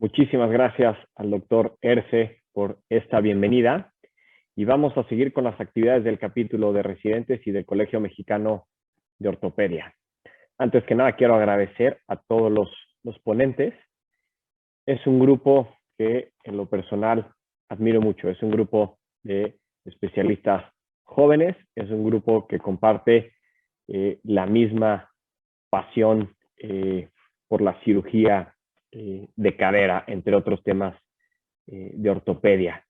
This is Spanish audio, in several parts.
Muchísimas gracias al doctor Erce por esta bienvenida y vamos a seguir con las actividades del capítulo de residentes y del Colegio Mexicano de Ortopedia. Antes que nada, quiero agradecer a todos los ponentes. Es un grupo que en lo personal admiro mucho. Es un grupo de especialistas jóvenes, es un grupo que comparte la misma pasión por la cirugía de cadera, entre otros temas de ortopedia.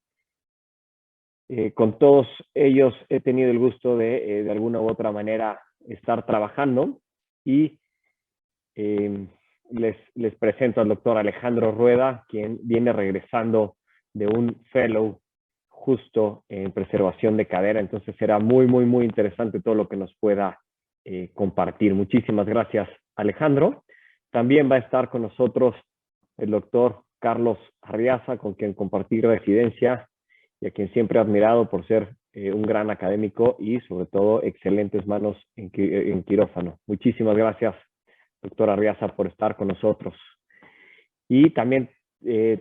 Con todos ellos he tenido el gusto de alguna u otra manera estar trabajando y les presento al doctor Alejandro Rueda, quien viene regresando de un fellow justo en preservación de cadera. Entonces será muy interesante todo lo que nos pueda compartir. Muchísimas gracias, Alejandro. También va a estar con nosotros el doctor Carlos Arriaza, con quien compartí residencia y a quien siempre he admirado por ser un gran académico y sobre todo excelentes manos en quirófano. Muchísimas gracias, doctor Arriaza, por estar con nosotros. Y también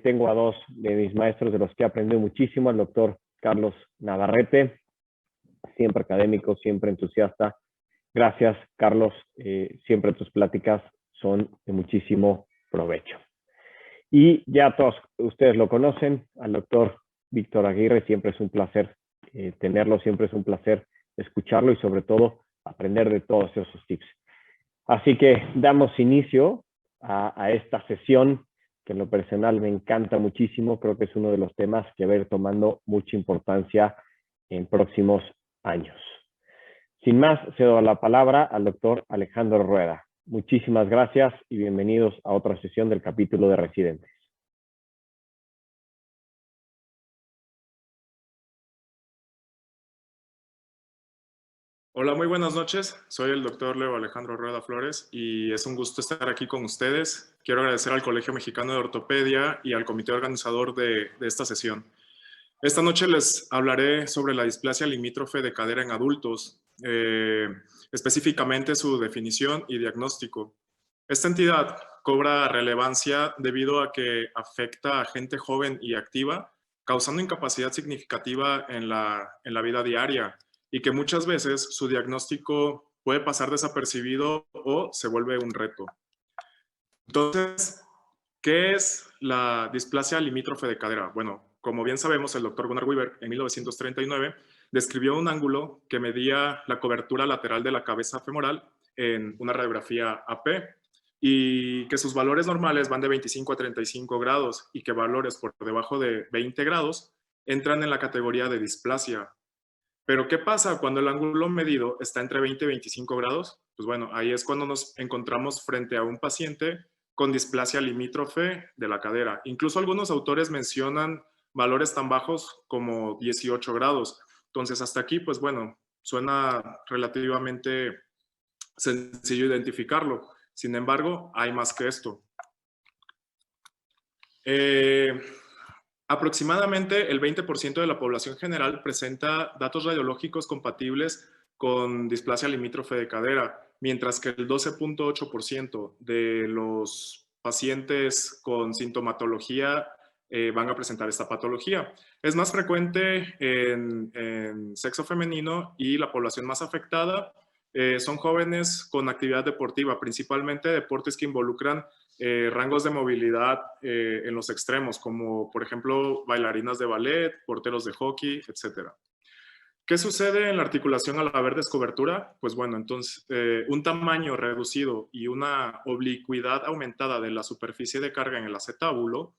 tengo a dos de mis maestros de los que he aprendido muchísimo, al doctor Carlos Navarrete, siempre académico, siempre entusiasta. Gracias, Carlos. Siempre tus pláticas son de muchísimo provecho. Y ya todos ustedes lo conocen, al doctor Víctor Aguirre. Siempre es un placer tenerlo, siempre es un placer escucharlo y sobre todo aprender de todos esos tips. Así que damos inicio a esta sesión que en lo personal me encanta muchísimo. Creo que es uno de los temas que va a ir tomando mucha importancia en próximos años. Sin más, cedo la palabra al doctor Alejandro Rueda. Muchísimas gracias y bienvenidos a otra sesión del capítulo de residentes. Hola, muy buenas noches. Soy el doctor Leo Alejandro Rueda Flores y es un gusto estar aquí con ustedes. Quiero agradecer al Colegio Mexicano de Ortopedia y al comité organizador de esta sesión. Esta noche les hablaré sobre la displasia limítrofe de cadera en adultos, específicamente su definición y diagnóstico. Esta entidad cobra relevancia debido a que afecta a gente joven y activa, causando incapacidad significativa en la vida diaria y que muchas veces su diagnóstico puede pasar desapercibido o se vuelve un reto. Entonces, ¿qué es la displasia limítrofe de cadera? Bueno, como bien sabemos, el doctor Gunnar Weaver en 1939 describió un ángulo que medía la cobertura lateral de la cabeza femoral en una radiografía AP y que sus valores normales van de 25 a 35 grados y que valores por debajo de 20 grados entran en la categoría de displasia. Pero ¿qué pasa cuando el ángulo medido está entre 20 y 25 grados? Pues bueno, ahí es cuando nos encontramos frente a un paciente con displasia limítrofe de la cadera. Incluso algunos autores mencionan valores tan bajos como 18 grados. Entonces, hasta aquí, pues bueno, suena relativamente sencillo identificarlo. Sin embargo, hay más que esto. Aproximadamente el 20% de la población general presenta datos radiológicos compatibles con displasia limítrofe de cadera, mientras que el 12.8% de los pacientes con sintomatología van a presentar esta patología. Es más frecuente en sexo femenino y la población más afectada son jóvenes con actividad deportiva, principalmente deportes que involucran rangos de movilidad en los extremos, como por ejemplo bailarinas de ballet, porteros de hockey, etc. ¿Qué sucede en la articulación al haber descobertura? Pues bueno, entonces un tamaño reducido y una oblicuidad aumentada de la superficie de carga en el acetábulo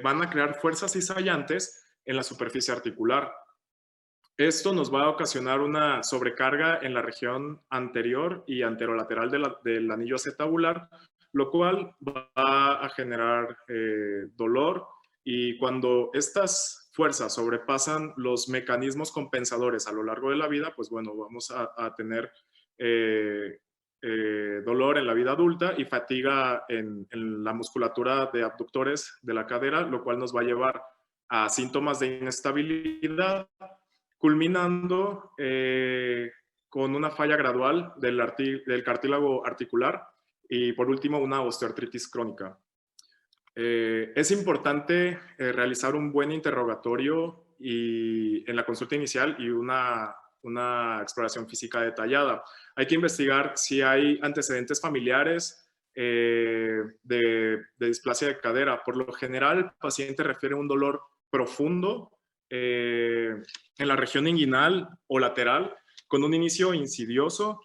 van a crear fuerzas cizallantes en la superficie articular. Esto nos va a ocasionar una sobrecarga en la región anterior y anterolateral del anillo acetabular, lo cual va a generar dolor, y cuando estas fuerzas sobrepasan los mecanismos compensadores a lo largo de la vida, pues bueno, vamos a tener dolor en la vida adulta y fatiga en la musculatura de abductores de la cadera, lo cual nos va a llevar a síntomas de inestabilidad, culminando con una falla gradual del cartílago articular y por último una osteoartritis crónica. Es importante realizar un buen interrogatorio en la consulta inicial y una exploración física detallada. Hay que investigar si hay antecedentes familiares de displasia de cadera. Por lo general, el paciente refiere un dolor profundo en la región inguinal o lateral con un inicio insidioso.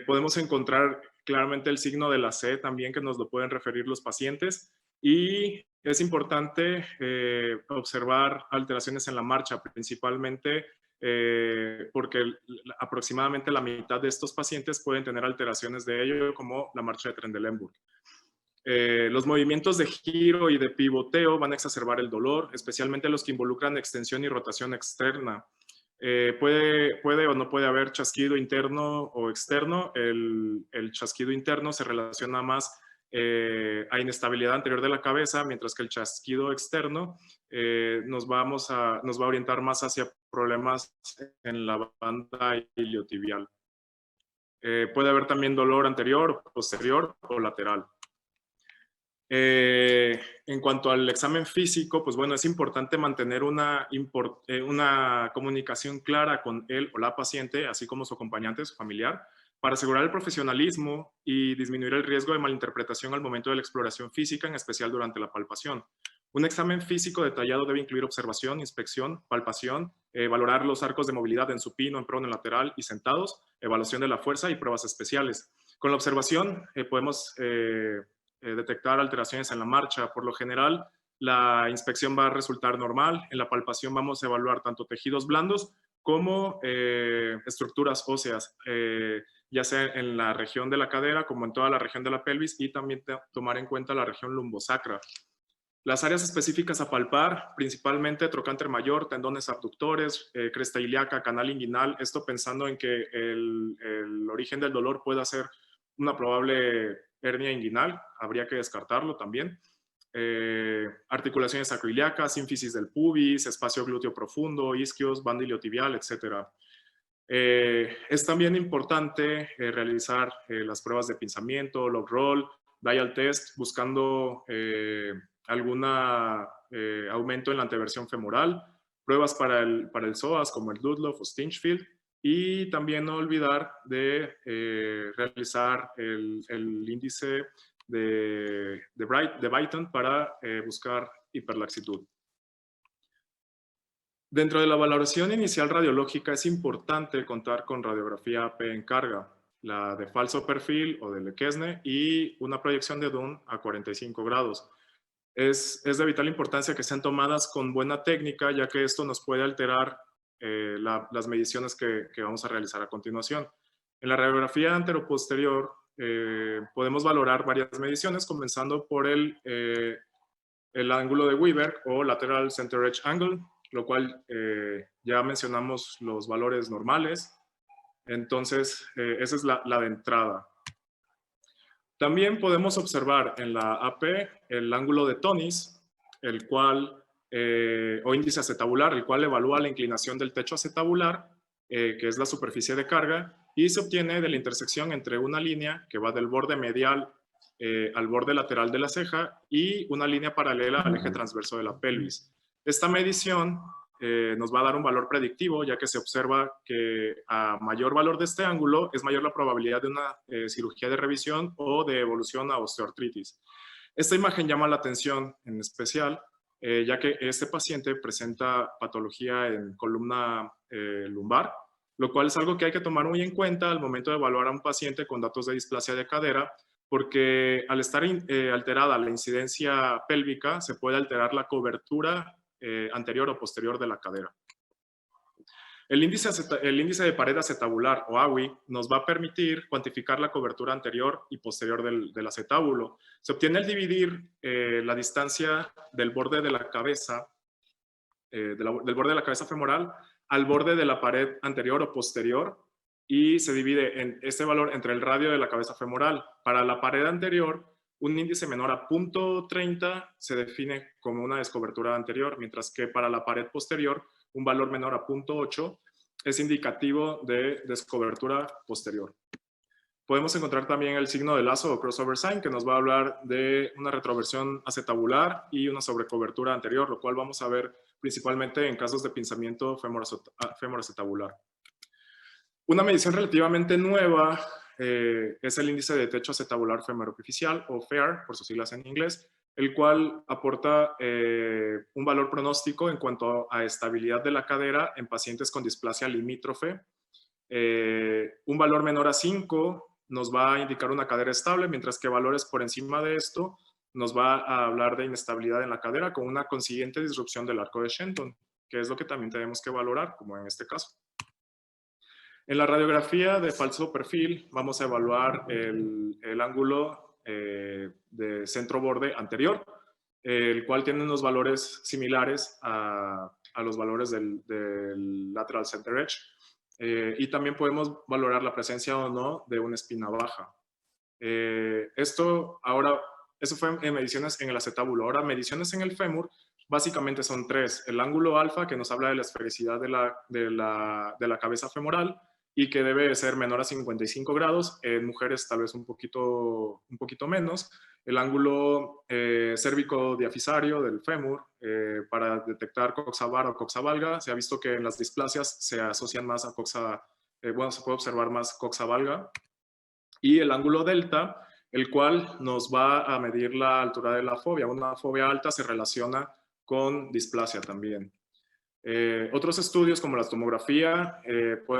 Podemos encontrar claramente el signo de la C también, que nos lo pueden referir los pacientes. Y es importante observar alteraciones en la marcha, principalmente porque aproximadamente la mitad de estos pacientes pueden tener alteraciones de ello, como la marcha de Trendelenburg. Los movimientos de giro y de pivoteo van a exacerbar el dolor, especialmente los que involucran extensión y rotación externa. Puede o no puede haber chasquido interno o externo. El chasquido interno se relaciona más a inestabilidad anterior de la cabeza, mientras que el chasquido externo nos va a orientar más hacia problemas en la banda iliotibial. Puede haber también dolor anterior, posterior o lateral. En cuanto al examen físico, pues bueno, es importante mantener una comunicación clara con él o la paciente, así como su acompañante, su familiar, para asegurar el profesionalismo y disminuir el riesgo de malinterpretación al momento de la exploración física, en especial durante la palpación. Un examen físico detallado debe incluir observación, inspección, palpación, valorar los arcos de movilidad en supino, en prono, en lateral y sentados, evaluación de la fuerza y pruebas especiales. Con la observación podemos detectar alteraciones en la marcha. Por lo general, la inspección va a resultar normal. En la palpación vamos a evaluar tanto tejidos blandos como estructuras óseas, ya sea en la región de la cadera como en toda la región de la pelvis, y también tomar en cuenta la región lumbosacra. Las áreas específicas a palpar, principalmente trocánter mayor, tendones abductores, cresta ilíaca, canal inguinal, esto pensando en que el origen del dolor pueda ser una probable hernia inguinal, habría que descartarlo también. Articulaciones sacroiliacas, sínfisis del pubis, espacio glúteo profundo, isquios, banda iliotibial, etc. Es también importante realizar las pruebas de pinzamiento, log roll, dial test, buscando algún aumento en la anteversión femoral, pruebas para el psoas como el Ludloff o Stinchfield, y también no olvidar de realizar el índice de Brighton para buscar hiperlaxitud. Dentro de la valoración inicial radiológica es importante contar con radiografía AP en carga, la de falso perfil o de Lequesne, y una proyección de Dunn a 45 grados. Es de vital importancia que sean tomadas con buena técnica, ya que esto nos puede alterar las mediciones que vamos a realizar a continuación. En la radiografía anteroposterior podemos valorar varias mediciones, comenzando por el ángulo de Weber o lateral center edge angle, lo cual ya mencionamos los valores normales. Entonces, esa es la de entrada. También podemos observar en la AP el ángulo de Tonis, el cual, o índice acetabular, el cual evalúa la inclinación del techo acetabular, que es la superficie de carga, y se obtiene de la intersección entre una línea que va del borde medial al borde lateral de la ceja y una línea paralela al eje transverso de la pelvis. Esta medición nos va a dar un valor predictivo, ya que se observa que a mayor valor de este ángulo es mayor la probabilidad de una cirugía de revisión o de evolución a osteoartritis. Esta imagen llama la atención en especial, ya que este paciente presenta patología en columna lumbar, lo cual es algo que hay que tomar muy en cuenta al momento de evaluar a un paciente con datos de displasia de cadera, porque al estar alterada la incidencia pélvica, se puede alterar la cobertura anterior o posterior de la cadera. El índice de pared acetabular o AWI nos va a permitir cuantificar la cobertura anterior y posterior del acetábulo. Se obtiene al dividir la distancia del borde de la cabeza, del borde de la cabeza femoral al borde de la pared anterior o posterior, y se divide en este valor entre el radio de la cabeza femoral. Para la pared anterior, un índice menor a 0.30 se define como una descobertura anterior, mientras que para la pared posterior, un valor menor a 0.8 es indicativo de descobertura posterior. Podemos encontrar también el signo de lazo o crossover sign, que nos va a hablar de una retroversión acetabular y una sobrecobertura anterior, lo cual vamos a ver principalmente en casos de pinzamiento femoroacetabular. Una medición relativamente nueva es el índice de techo acetabular femoropifisial, o FAIR, por sus siglas en inglés, el cual aporta un valor pronóstico en cuanto a estabilidad de la cadera en pacientes con displasia limítrofe. Un valor menor a 5 nos va a indicar una cadera estable, mientras que valores por encima de esto nos va a hablar de inestabilidad en la cadera con una consiguiente disrupción del arco de Shenton, que es lo que también tenemos que valorar, como en este caso. En la radiografía de falso perfil vamos a evaluar el ángulo de centro-borde anterior, el cual tiene unos valores similares a los valores del lateral center edge. Y también podemos valorar la presencia o no de una espina baja. Eso fue en mediciones en el acetábulo. Ahora, mediciones en el fémur básicamente son 3. El ángulo alfa, que nos habla de la esfericidad de la cabeza femoral y que debe ser menor a 55 grados. En mujeres tal vez un poquito menos. El ángulo cérvico-diafisario del fémur para detectar coxa vara o coxa valga. Se ha visto que en las displasias se asocian más a coxa, se puede observar más coxa valga. Y el ángulo delta, el cual nos va a medir la altura de la fobia. Una fobia alta se relaciona con displasia también. Otros estudios como la tomografía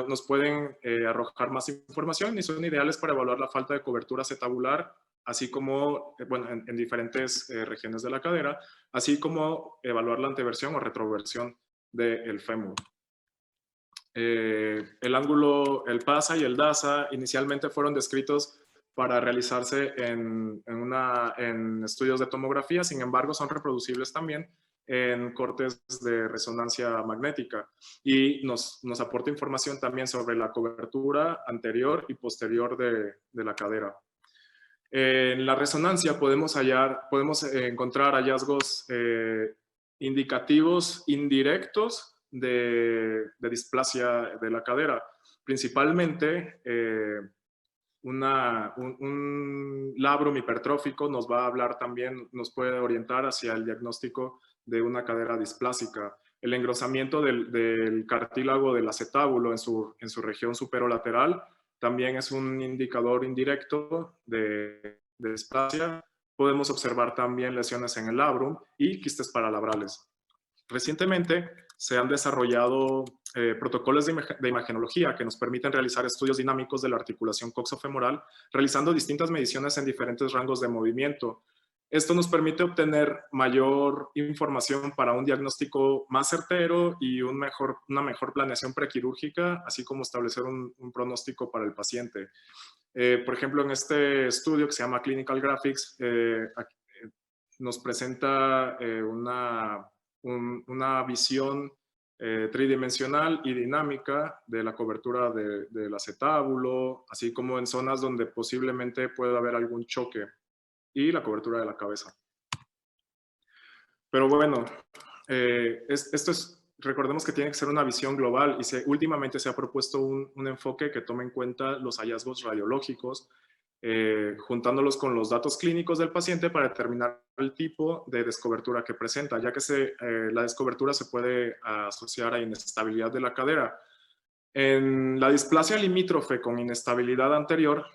nos pueden arrojar más información y son ideales para evaluar la falta de cobertura acetabular, así como en diferentes regiones de la cadera, así como evaluar la anteversión o retroversión del fémur. El ángulo, el PASA y el DASA inicialmente fueron descritos para realizarse en estudios de tomografía, sin embargo son reproducibles también en cortes de resonancia magnética y nos aporta información también sobre la cobertura anterior y posterior de la cadera. En la resonancia podemos encontrar hallazgos indicativos indirectos de displasia de la cadera, principalmente un labrum hipertrófico nos va a hablar también, nos puede orientar hacia el diagnóstico de una cadera displásica. El engrosamiento del cartílago del acetábulo en su región superolateral también es un indicador indirecto de displasia. Podemos observar también lesiones en el labrum y quistes paralabrales. Recientemente se han desarrollado protocolos de imagenología que nos permiten realizar estudios dinámicos de la articulación coxofemoral, realizando distintas mediciones en diferentes rangos de movimiento. Esto nos permite obtener mayor información para un diagnóstico más certero y una mejor planeación prequirúrgica, así como establecer un pronóstico para el paciente. Por ejemplo, en este estudio que se llama Clinical Graphics, nos presenta una visión tridimensional y dinámica de la cobertura del acetábulo, así como en zonas donde posiblemente pueda haber algún choque y la cobertura de la cabeza. Pero bueno, recordemos que tiene que ser una visión global y últimamente se ha propuesto un enfoque que tome en cuenta los hallazgos radiológicos, juntándolos con los datos clínicos del paciente para determinar el tipo de descobertura que presenta, ya que la descobertura se puede asociar a inestabilidad de la cadera. En la displasia limítrofe con inestabilidad anterior,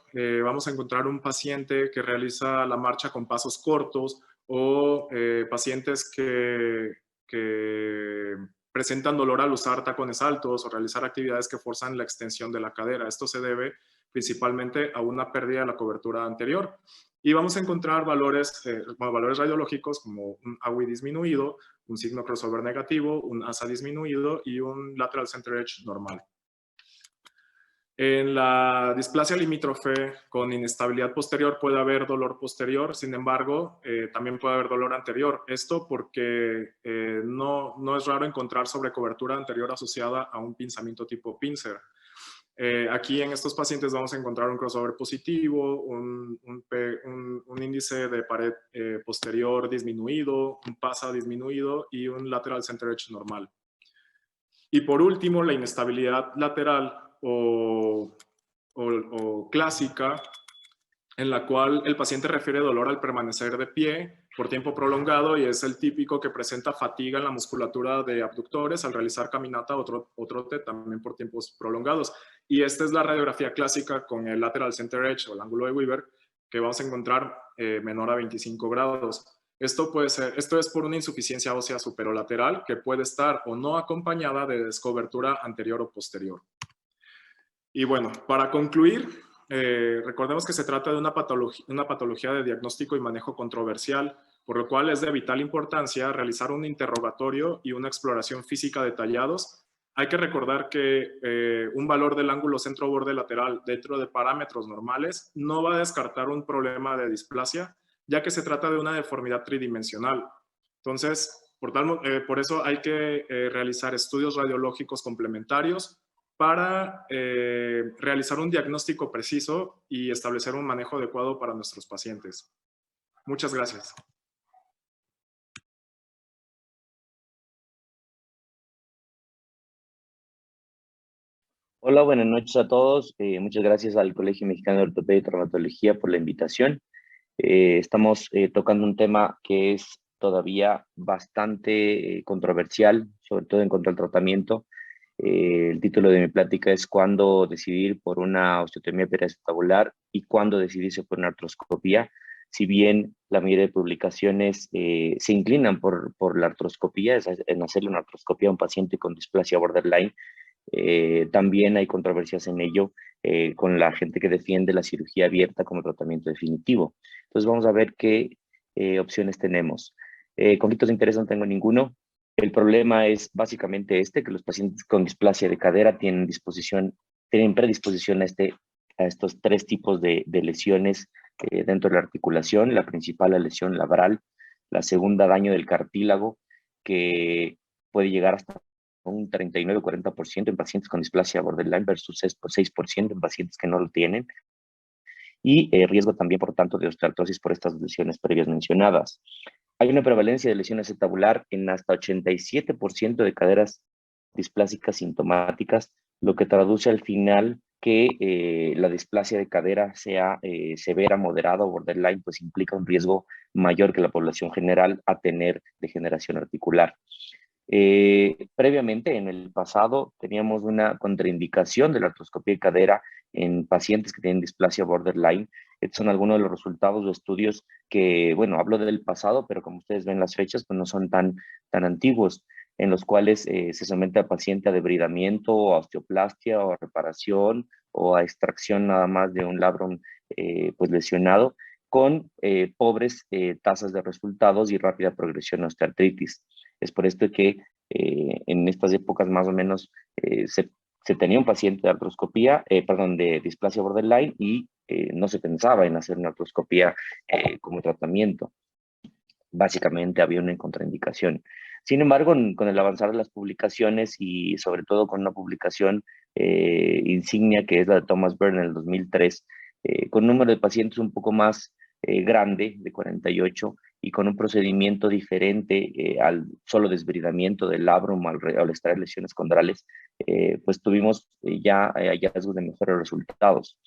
vamos a encontrar un paciente que realiza la marcha con pasos cortos o pacientes que presentan dolor al usar tacones altos o realizar actividades que forzan la extensión de la cadera. Esto se debe principalmente a una pérdida de la cobertura anterior. Y vamos a encontrar valores radiológicos como un AWI disminuido, un signo crossover negativo, un ASA disminuido y un lateral center edge normal. En la displasia limítrofe con inestabilidad posterior puede haber dolor posterior, sin embargo, también puede haber dolor anterior. Esto porque no es raro encontrar sobrecobertura anterior asociada a un pinzamiento tipo pincer. Aquí en estos pacientes vamos a encontrar un crossover positivo, un índice de pared posterior disminuido, un PASA disminuido y un lateral center edge normal. Y por último, la inestabilidad lateral o o clásica, en la cual el paciente refiere dolor al permanecer de pie por tiempo prolongado y es el típico que presenta fatiga en la musculatura de abductores al realizar caminata o trote también por tiempos prolongados. Y esta es la radiografía clásica con el lateral center edge o el ángulo de Weaver que vamos a encontrar menor a 25 grados. Esto es por una insuficiencia ósea superolateral que puede estar o no acompañada de descobertura anterior o posterior. Y bueno, para concluir, recordemos que se trata de una patología de diagnóstico y manejo controversial, por lo cual es de vital importancia realizar un interrogatorio y una exploración física detallados. Hay que recordar que un valor del ángulo centro-borde lateral dentro de parámetros normales no va a descartar un problema de displasia, ya que se trata de una deformidad tridimensional. Entonces, por eso hay que realizar estudios radiológicos complementarios para realizar un diagnóstico preciso y establecer un manejo adecuado para nuestros pacientes. Muchas gracias. Hola, buenas noches a todos. Muchas gracias al Colegio Mexicano de Ortopedia y Traumatología por la invitación. Estamos tocando un tema que es todavía bastante controversial, sobre todo en cuanto al tratamiento. El título de mi plática es ¿Cuándo decidir por una osteotomía periacetabular y cuándo decidirse por una artroscopía? Si bien la mayoría de publicaciones se inclinan por la artroscopía, en hacerle una artroscopía a un paciente con displasia borderline, también hay controversias en ello con la gente que defiende la cirugía abierta como tratamiento definitivo. Entonces vamos a ver qué opciones tenemos. Conflictos de interés no tengo ninguno. El problema es básicamente que los pacientes con displasia de cadera tienen predisposición a estos tres tipos de lesiones dentro de la articulación. La principal, la lesión labral. La segunda, daño del cartílago, que puede llegar hasta un 39-40% en pacientes con displasia borderline versus 6% en pacientes que no lo tienen. Y riesgo también, por tanto, de osteoartrosis por estas lesiones previas mencionadas. Hay una prevalencia de lesión acetabular en hasta 87% de caderas displásicas sintomáticas, lo que traduce al final que la displasia de cadera sea severa, moderada o borderline, pues implica un riesgo mayor que la población general a tener degeneración articular. Previamente, en el pasado, teníamos una contraindicación de la artroscopía de cadera en pacientes que tienen displasia borderline. Estos son algunos de los resultados de estudios que, bueno, hablo del pasado, pero como ustedes ven las fechas, pues no son tan antiguos, en los cuales se somete al paciente a debridamiento, o a osteoplastia, o a reparación, o a extracción nada más de un labrum pues lesionado, con pobres tasas de resultados y rápida progresión a osteoartritis. Es por esto que en estas épocas más o menos se tenía un paciente de artroscopía, de displasia borderline y no se pensaba en hacer una artroscopía como tratamiento. Básicamente había una contraindicación. Sin embargo, con el avanzar de las publicaciones y sobre todo con una publicación insignia que es la de Thomas Byrne en el 2003, con un número de pacientes un poco más grande, de 48, y con un procedimiento diferente al solo desbridamiento del labrum al extraer lesiones condrales, pues tuvimos ya hallazgos de mejores resultados.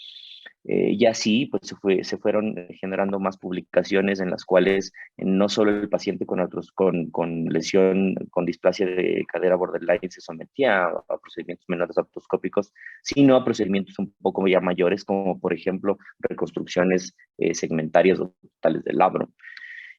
Y así pues se fueron generando más publicaciones en las cuales no solo el paciente con lesión, con displasia de cadera borderline se sometía a procedimientos menores artroscópicos, sino a procedimientos un poco ya mayores, como por ejemplo reconstrucciones segmentarias o totales del labrum.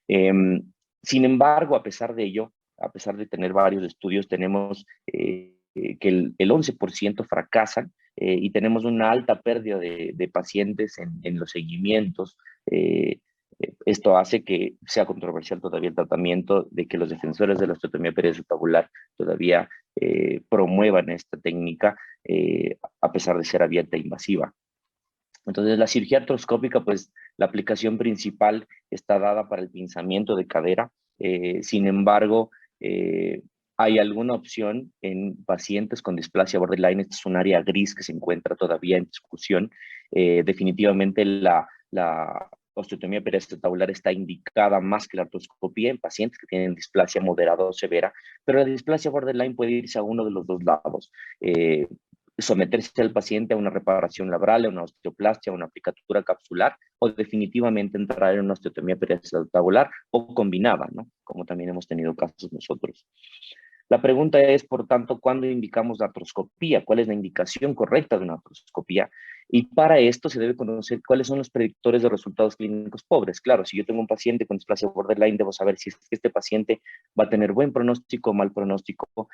Sin embargo, a pesar de ello, a pesar de tener varios estudios, tenemos que el 11% fracasan y tenemos una alta pérdida de pacientes en los seguimientos. Esto hace que sea controversial todavía el tratamiento, de que los defensores de la osteotomía periacetabular todavía promuevan esta técnica a pesar de ser abierta e invasiva. Entonces, la cirugía artroscópica, pues la aplicación principal está dada para el pinzamiento de cadera. Sin embargo, hay alguna opción en pacientes con displasia borderline. Este es un área gris que se encuentra todavía en discusión. Definitivamente la osteotomía periacetabular está indicada más que la artroscopía en pacientes que tienen displasia moderada o severa, pero la displasia borderline puede irse a uno de los dos lados. someterse al paciente a una reparación labral, a una osteoplastia, a una aplicatura capsular, o definitivamente entrar en una osteotomía periacetabular o combinada, ¿no? Como también hemos tenido casos nosotros. La pregunta es, por tanto, ¿cuándo indicamos la artroscopía? ¿Cuál es la indicación correcta de una artroscopía? Y para esto se debe conocer cuáles son los predictores de resultados clínicos pobres. Claro, si yo tengo un paciente con displasia borderline, debo saber si este paciente va a tener buen pronóstico o mal pronóstico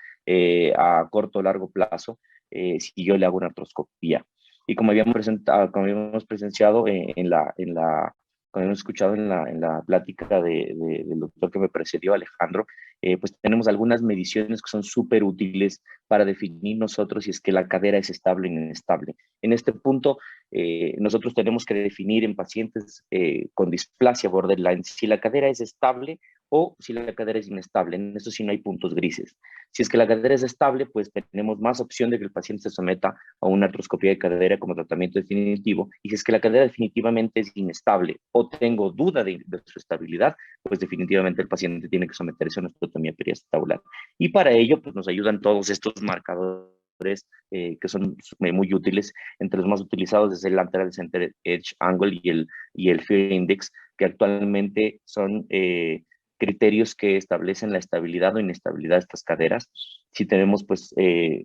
a corto o largo plazo si yo le hago una artroscopía. Y como como habíamos presenciado como hemos escuchado en la plática del doctor que me precedió, Alejandro, pues tenemos algunas mediciones que son súper útiles para definir nosotros si es que la cadera es estable o inestable. En este punto, nosotros tenemos que definir en pacientes con displasia borderline si la cadera es estable o si la cadera es inestable. En eso sí no hay puntos grises. Si es que la cadera es estable, pues tenemos más opción de que el paciente se someta a una artroscopía de cadera como tratamiento definitivo. Y si es que la cadera definitivamente es inestable o tengo duda de su estabilidad, pues definitivamente el paciente tiene que someterse a una osteotomía periacetabular. Y para ello, pues nos ayudan todos estos marcadores que son muy útiles. Entre los más utilizados es el Lateral Center Edge Angle y el Fear Index, que actualmente son criterios que establecen la estabilidad o inestabilidad de estas caderas. Si tenemos pues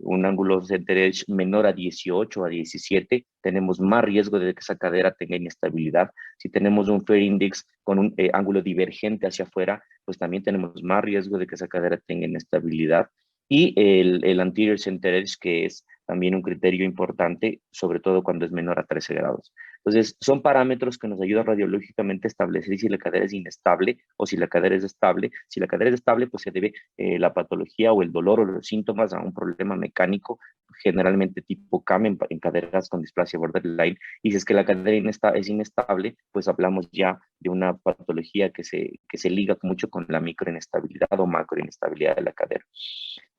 un ángulo center edge menor a 18 o a 17, tenemos más riesgo de que esa cadera tenga inestabilidad. Si tenemos un Fear Index con un ángulo divergente hacia afuera, pues también tenemos más riesgo de que esa cadera tenga inestabilidad. Y el anterior center edge, que es también un criterio importante, sobre todo cuando es menor a 13 grados. Entonces, son parámetros que nos ayudan radiológicamente a establecer si la cadera es inestable o si la cadera es estable. Si la cadera es estable, pues se debe la patología o el dolor o los síntomas a un problema mecánico, generalmente tipo CAM en caderas con displasia borderline. Y si es que la cadera es inestable, pues hablamos ya de una patología que se liga mucho con la microinestabilidad o macroinestabilidad de la cadera.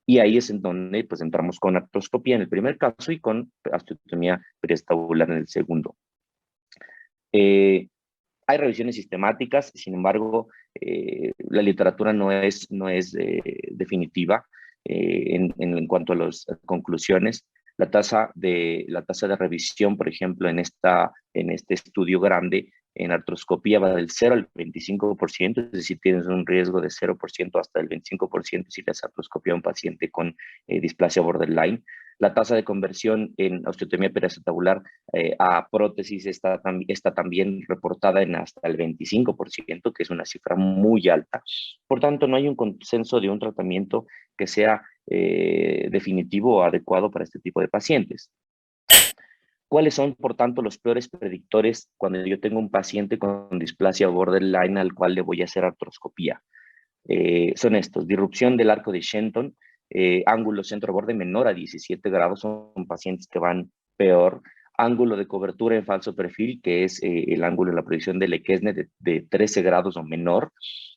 Y ahí es en donde pues entramos con artroscopía en el primer caso y con osteotomía periacetabular en el segundo. Hay revisiones sistemáticas, sin embargo, la literatura no es definitiva en cuanto a las conclusiones. La tasa de revisión, por ejemplo, en este estudio grande, en artroscopía va del 0 al 25%, es decir, tienes un riesgo de 0% hasta el 25% si le haces artroscopía a un paciente con displasia borderline. La tasa de conversión en osteotomía periacetabular a prótesis está también reportada en hasta el 25%, que es una cifra muy alta. Por tanto, no hay un consenso de un tratamiento que sea definitivo o adecuado para este tipo de pacientes. ¿Cuáles son, por tanto, los peores predictores cuando yo tengo un paciente con displasia borderline al cual le voy a hacer artroscopía? Son estos: disrupción del arco de Shenton, ángulo centro-borde menor a 17 grados, son pacientes que van peor; ángulo de cobertura en falso perfil, que es el ángulo en la proyección del Lequesne de 13 grados o menor;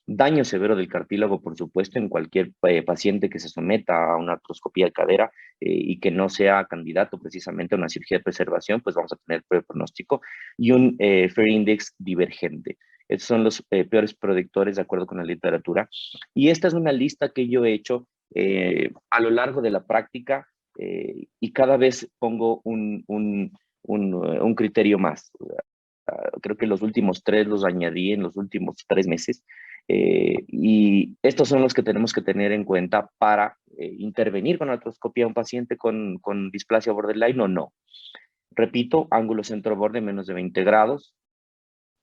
daño severo del cartílago, por supuesto, en cualquier paciente que se someta a una artroscopía de cadera y que no sea candidato precisamente a una cirugía de preservación, pues vamos a tener peor pronóstico; y un Fear Index divergente. Estos son los peores predictores de acuerdo con la literatura. Y esta es una lista que yo he hecho a lo largo de la práctica y cada vez pongo un criterio más. Creo que los últimos 3 los añadí en los últimos 3 meses. Y estos son los que tenemos que tener en cuenta para intervenir con artroscopía a un paciente con displasia borderline o no. Repito, ángulo centro-borde menos de 20 grados.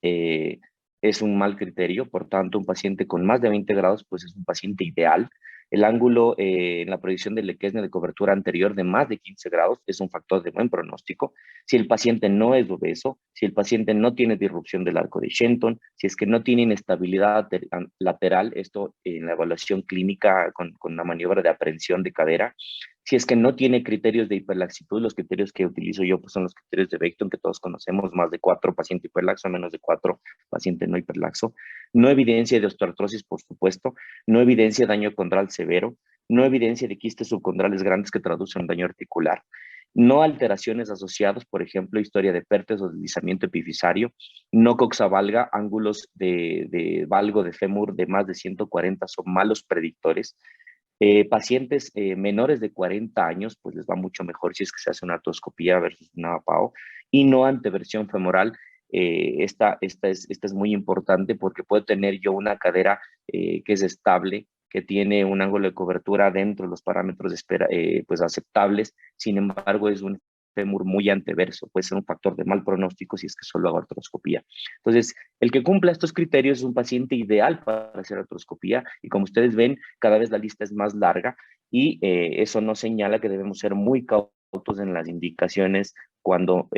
Es un mal criterio, por tanto, un paciente con más de 20 grados, pues es un paciente ideal. El ángulo en la proyección del Lequesne de cobertura anterior de más de 15 grados es un factor de buen pronóstico. Si el paciente no es obeso, si el paciente no tiene disrupción del arco de Shenton, si es que no tiene inestabilidad lateral, esto en la evaluación clínica con una maniobra de aprehensión de cadera. Si es que no tiene criterios de hiperlaxitud, los criterios que utilizo yo pues son los criterios de Beighton que todos conocemos: más de 4 paciente hiperlaxo, menos de 4 paciente no hiperlaxo. No evidencia de osteoartrosis, por supuesto. No evidencia de daño condral severo. No evidencia de quistes subcondrales grandes que traducen daño articular. No alteraciones asociadas, por ejemplo, historia de PERTES o deslizamiento epifisario. No coxavalga, ángulos de valgo de fémur de más de 140 son malos predictores. Pacientes menores de 40 años, pues les va mucho mejor si es que se hace una artroscopía versus una PAO, y no anteversión femoral. Esta es muy importante porque puedo tener yo una cadera que es estable, que tiene un ángulo de cobertura dentro de los parámetros de espera, pues aceptables. Sin embargo, es un fémur muy anteverso, puede ser un factor de mal pronóstico si es que solo hago artroscopía. Entonces, el que cumpla estos criterios es un paciente ideal para hacer artroscopía, y como ustedes ven, cada vez la lista es más larga, y eso nos señala que debemos ser muy cautos en las indicaciones cuando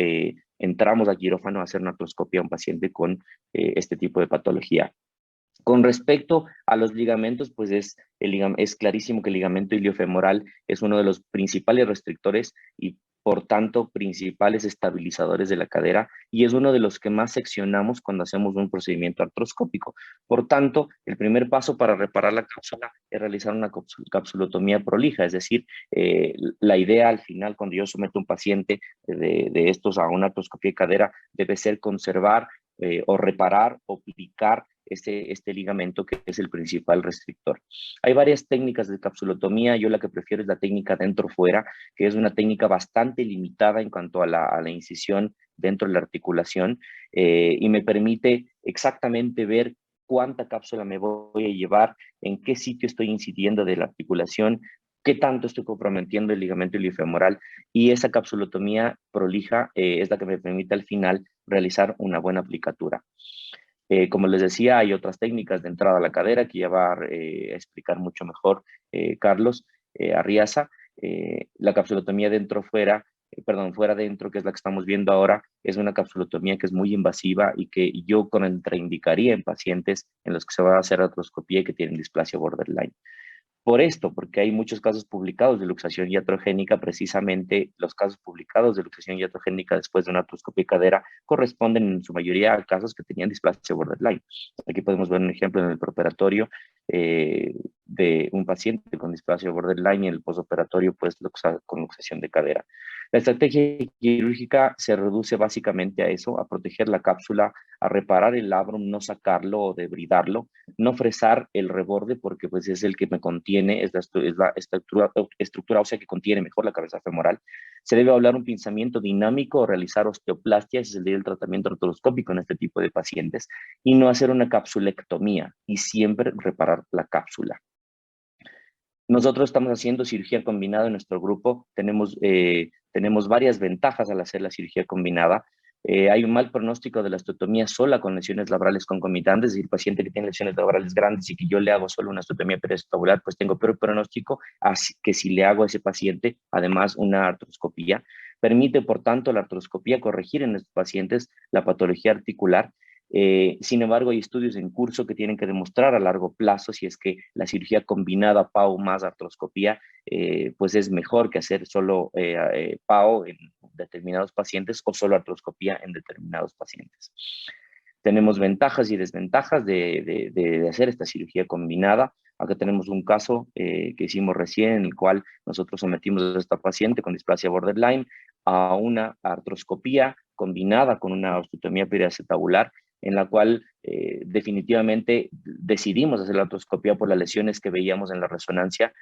entramos a quirófano a hacer una artroscopía a un paciente con este tipo de patología. Con respecto a los ligamentos, pues es clarísimo que el ligamento iliofemoral es uno de los principales restrictores y por tanto principales estabilizadores de la cadera, y es uno de los que más seccionamos cuando hacemos un procedimiento artroscópico. Por tanto, el primer paso para reparar la cápsula es realizar una capsulotomía prolija, es decir, la idea al final cuando yo someto a un paciente de estos a una artroscopía de cadera debe ser conservar o reparar o picar este ligamento, que es el principal restrictor. Hay varias técnicas de capsulotomía. Yo la que prefiero es la técnica dentro-fuera, que es una técnica bastante limitada en cuanto a la incisión dentro de la articulación, y me permite exactamente ver cuánta cápsula me voy a llevar, en qué sitio estoy incidiendo de la articulación, qué tanto estoy comprometiendo el ligamento iliofemoral, y esa capsulotomía prolija es la que me permite al final realizar una buena aplicatura. Como les decía, hay otras técnicas de entrada a la cadera que ya va a explicar mucho mejor Carlos Arriaza. La capsulotomía dentro-fuera, perdón, fuera-dentro, que es la que estamos viendo ahora, es una capsulotomía que es muy invasiva y que yo contraindicaría en pacientes en los que se va a hacer artroscopía y que tienen displasia borderline. Por esto, porque hay muchos casos publicados de luxación iatrogénica. Precisamente los casos publicados de luxación iatrogénica después de una artroscopía de cadera corresponden en su mayoría a casos que tenían displasia borderline. Aquí podemos ver un ejemplo en el preoperatorio de un paciente con displasia borderline y en el postoperatorio pues con luxación de cadera. La estrategia quirúrgica se reduce básicamente a eso, a proteger la cápsula, a reparar el labrum, no sacarlo o debridarlo, no fresar el reborde porque pues es el que me contiene, es la estructura ósea que contiene mejor la cabeza femoral. Se debe hablar un pinzamiento dinámico o realizar osteoplastia, ese es el tratamiento artroscópico en este tipo de pacientes, y no hacer una capsulectomía, y siempre reparar la cápsula. Nosotros estamos haciendo cirugía combinada en nuestro grupo. Tenemos varias ventajas al hacer la cirugía combinada. Hay un mal pronóstico de la osteotomía sola con lesiones labrales concomitantes, es decir, paciente que tiene lesiones labrales grandes y que yo le hago solo una osteotomía periostabular, pues tengo peor pronóstico así que si le hago a ese paciente, además, una artroscopía. Permite, por tanto, la artroscopía corregir en estos pacientes la patología articular. Sin embargo, hay estudios en curso que tienen que demostrar a largo plazo si es que la cirugía combinada PAO más artroscopía pues es mejor que hacer solo PAO en determinados pacientes o solo artroscopía en determinados pacientes. Tenemos ventajas y desventajas de hacer esta cirugía combinada. Acá tenemos un caso que hicimos recién en el cual nosotros sometimos a esta paciente con displasia borderline a una artroscopía combinada con una osteotomía periacetabular, en la cual definitivamente decidimos hacer la artroscopía por las lesiones que veíamos en la resonancia.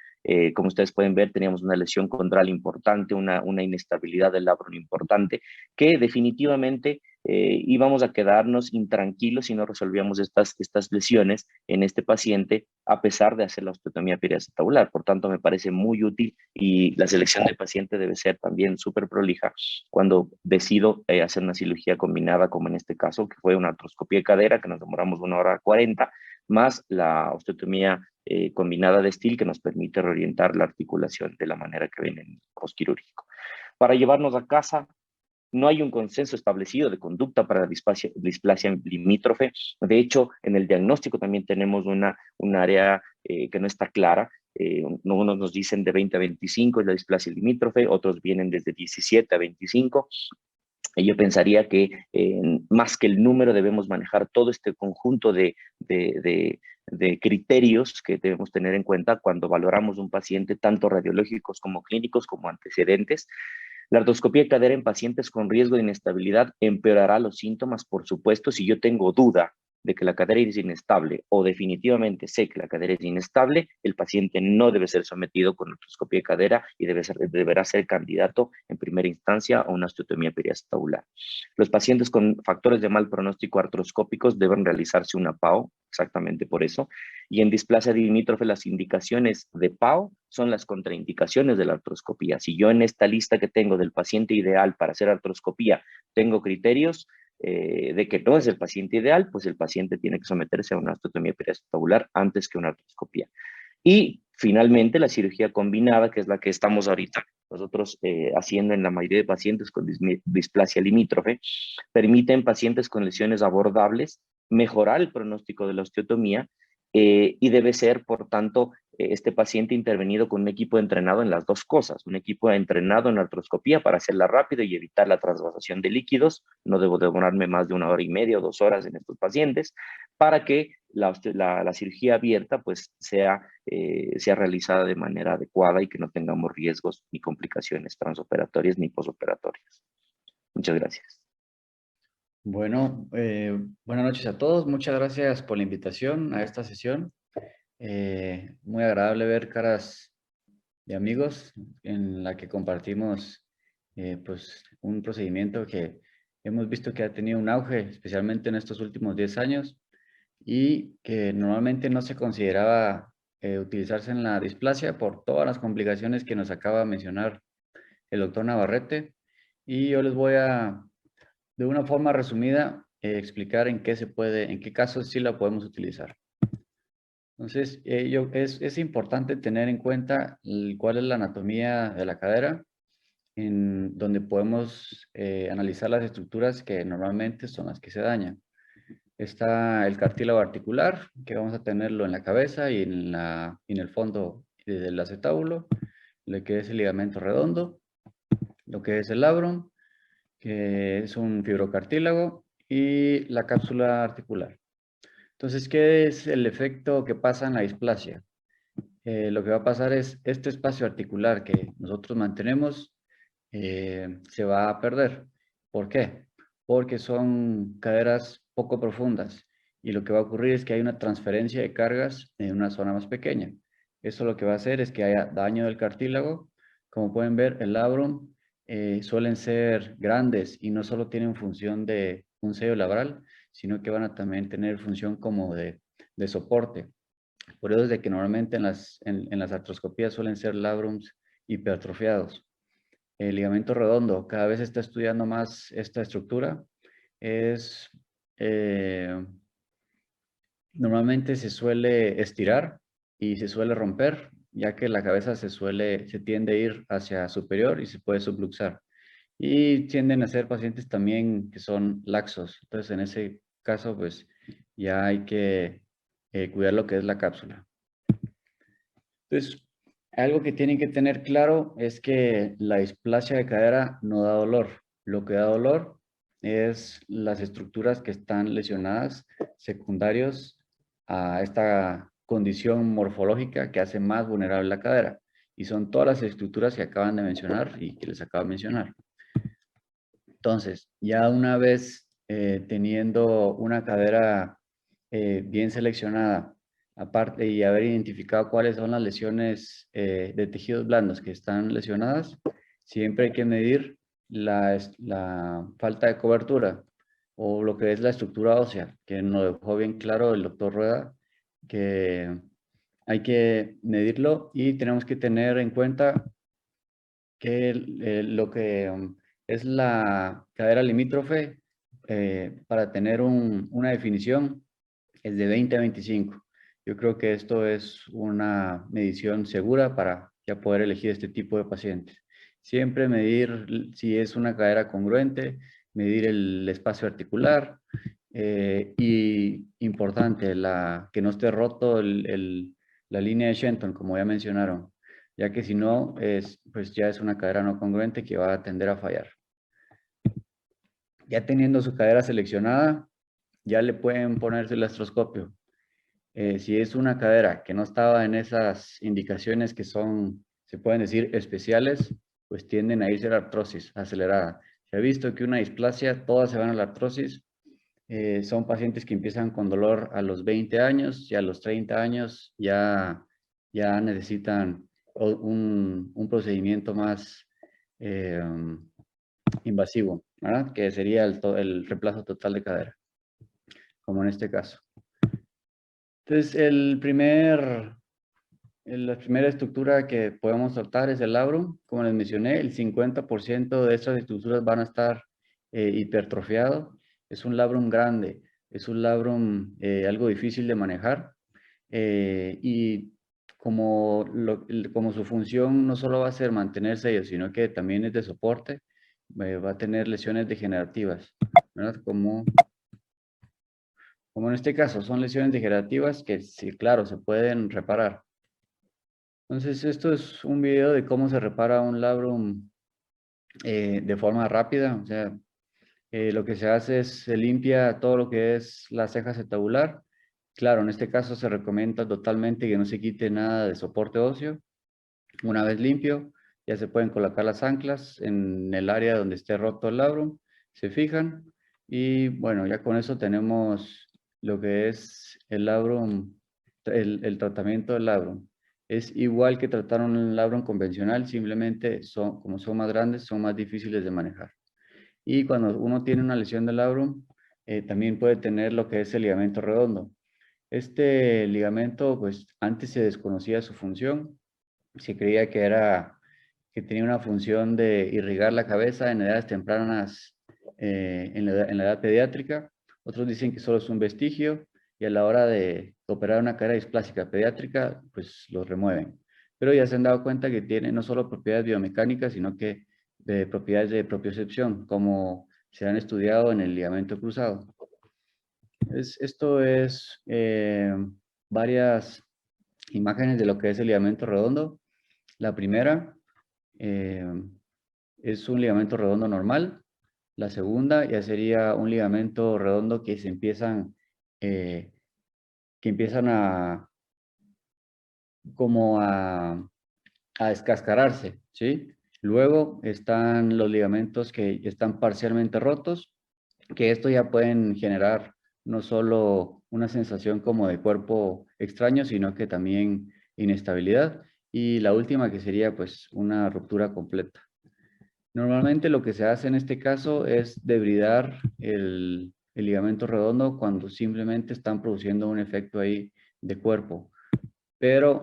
Como ustedes pueden ver, teníamos una lesión condral importante, una inestabilidad del labrum importante, que definitivamente íbamos a quedarnos intranquilos si no resolvíamos estas lesiones en este paciente, a pesar de hacer la osteotomía periacetabular. Por tanto, me parece muy útil, y la selección del paciente debe ser también súper prolija cuando decido hacer una cirugía combinada, como en este caso, que fue una artroscopía de cadera, que nos demoramos 1 hora 40, más la osteotomía combinada de Still, que nos permite reorientar la articulación de la manera que ven en el postquirúrgico. Para llevarnos a casa, no hay un consenso establecido de conducta para la displasia limítrofe. De hecho, en el diagnóstico también tenemos un área que no está clara. Unos nos dicen de 20 a 25 es la displasia limítrofe, otros vienen desde 17 a 25. Y yo pensaría que más que el número debemos manejar todo este conjunto de criterios que debemos tener en cuenta cuando valoramos un paciente, tanto radiológicos como clínicos como antecedentes. La artroscopía de cadera en pacientes con riesgo de inestabilidad empeorará los síntomas, por supuesto, si yo tengo duda de que la cadera es inestable o definitivamente sé que la cadera es inestable, el paciente no debe ser sometido con artroscopía de cadera y deberá ser candidato en primera instancia a una osteotomía periacetabular. Los pacientes con factores de mal pronóstico artroscópicos deben realizarse una PAO, exactamente por eso, y en displasia limítrofe las indicaciones de PAO son las contraindicaciones de la artroscopía. Si yo en esta lista que tengo del paciente ideal para hacer artroscopía tengo criterios de que no es el paciente ideal, pues el paciente tiene que someterse a una osteotomía periacetabular antes que una artroscopía. Y finalmente la cirugía combinada, que es la que estamos ahorita nosotros haciendo en la mayoría de pacientes con displasia limítrofe, permite en pacientes con lesiones abordables mejorar el pronóstico de la osteotomía y debe ser, por tanto, este paciente intervenido con un equipo entrenado en las dos cosas, un equipo entrenado en artroscopía para hacerla rápido y evitar la transvasación de líquidos, no debo demorarme más de 1 hora y media o 2 horas en estos pacientes, para que la cirugía abierta pues sea realizada de manera adecuada y que no tengamos riesgos ni complicaciones transoperatorias ni posoperatorias. Muchas gracias. Bueno, buenas noches a todos. Muchas gracias por la invitación a esta sesión. Muy agradable ver caras de amigos en la que compartimos pues un procedimiento que hemos visto que ha tenido un auge, especialmente en estos últimos 10 años, y que normalmente no se consideraba utilizarse en la displasia por todas las complicaciones que nos acaba de mencionar el doctor Navarrete. Y yo les voy a, de una forma resumida, explicar en qué casos sí la podemos utilizar. Entonces, es importante tener en cuenta cuál es la anatomía de la cadera, en donde podemos analizar las estructuras que normalmente son las que se dañan. Está el cartílago articular, que vamos a tenerlo en la cabeza y en el fondo del acetábulo, lo que es el ligamento redondo, lo que es el labrum, que es un fibrocartílago, y la cápsula articular. Entonces, ¿qué es el efecto que pasa en la displasia? Lo que va a pasar es este espacio articular que nosotros mantenemos se va a perder. ¿Por qué? Porque son caderas poco profundas y lo que va a ocurrir es que hay una transferencia de cargas en una zona más pequeña. Eso lo que va a hacer es que haya daño del cartílago. Como pueden ver, el labrum suelen ser grandes y no solo tienen función de un sello labral, sino que van a también tener función como de soporte. Por eso es de que normalmente en las artroscopías suelen ser labrums hipertrofiados. El ligamento redondo, cada vez se está estudiando más esta estructura. Normalmente se suele estirar y se suele romper, ya que la cabeza se tiende a ir hacia superior y se puede subluxar. Y tienden a ser pacientes también que son laxos. Entonces, en ese caso, pues ya hay que cuidar lo que es la cápsula. Entonces, algo que tienen que tener claro es que la displasia de cadera no da dolor. Lo que da dolor es las estructuras que están lesionadas secundarios a esta condición morfológica que hace más vulnerable la cadera. Y son todas las estructuras que acaban de mencionar y que les acabo de mencionar. Entonces, ya una vez teniendo una cadera bien seleccionada, aparte y haber identificado cuáles son las lesiones de tejidos blandos que están lesionadas, siempre hay que medir la falta de cobertura o lo que es la estructura ósea, que nos dejó bien claro el doctor Rueda, que hay que medirlo y tenemos que tener en cuenta que lo que es la cadera limítrofe para tener una definición es de 20 a 25. Yo creo que esto es una medición segura para ya poder elegir este tipo de pacientes. Siempre medir si es una cadera congruente, medir el espacio articular y importante, que no esté roto la línea de Shenton, como ya mencionaron, ya que si no, pues ya es una cadera no congruente que va a tender a fallar. Ya teniendo su cadera seleccionada, ya le pueden ponerse el astroscopio. Si es una cadera que no estaba en esas indicaciones que son, se pueden decir, especiales, pues tienden a irse a la artrosis acelerada. Se ha visto que una displasia, todas se van a la artrosis son pacientes que empiezan con dolor a los 20 años y a los 30 años ya necesitan un procedimiento más invasivo, ¿verdad? Que sería el reemplazo total de cadera, como en este caso. Entonces, la primera estructura que podemos tratar es el labrum. Como les mencioné, el 50% de estas estructuras van a estar hipertrofiados. Es un labrum grande, es un labrum algo difícil de manejar. Y como su función no solo va a ser mantenerse ellos, sino que también es de soporte, va a tener lesiones degenerativas, ¿verdad? Como en este caso, son lesiones degenerativas que sí, claro, se pueden reparar. Entonces, esto es un video de cómo se repara un labrum de forma rápida. O sea, lo que se hace es se limpia todo lo que es la ceja acetabular. Claro, en este caso se recomienda totalmente que no se quite nada de soporte óseo. Una vez limpio, ya se pueden colocar las anclas en el área donde esté roto el labrum. Se fijan y bueno, ya con eso tenemos lo que es el labrum, el tratamiento del labrum. Es igual que tratar un labrum convencional, simplemente como son más grandes, son más difíciles de manejar. Y cuando uno tiene una lesión del labrum, también puede tener lo que es el ligamento redondo. Este ligamento, pues antes se desconocía su función, se creía que tenía una función de irrigar la cabeza en edades tempranas, en la edad pediátrica. Otros dicen que solo es un vestigio y a la hora de operar una cadera displásica pediátrica, pues lo remueven. Pero ya se han dado cuenta que tiene no solo propiedades biomecánicas, sino que propiedades de propiocepción, como se han estudiado en el ligamento cruzado. Esto es varias imágenes de lo que es el ligamento redondo. La primera es un ligamento redondo normal. La segunda ya sería un ligamento redondo que empiezan como a descascararse, ¿sí? Luego están los ligamentos que están parcialmente rotos, que esto ya pueden generar no solo una sensación como de cuerpo extraño, sino que también inestabilidad. Y la última que sería pues una ruptura completa. Normalmente lo que se hace en este caso es debridar el ligamento redondo cuando simplemente están produciendo un efecto ahí de cuerpo. Pero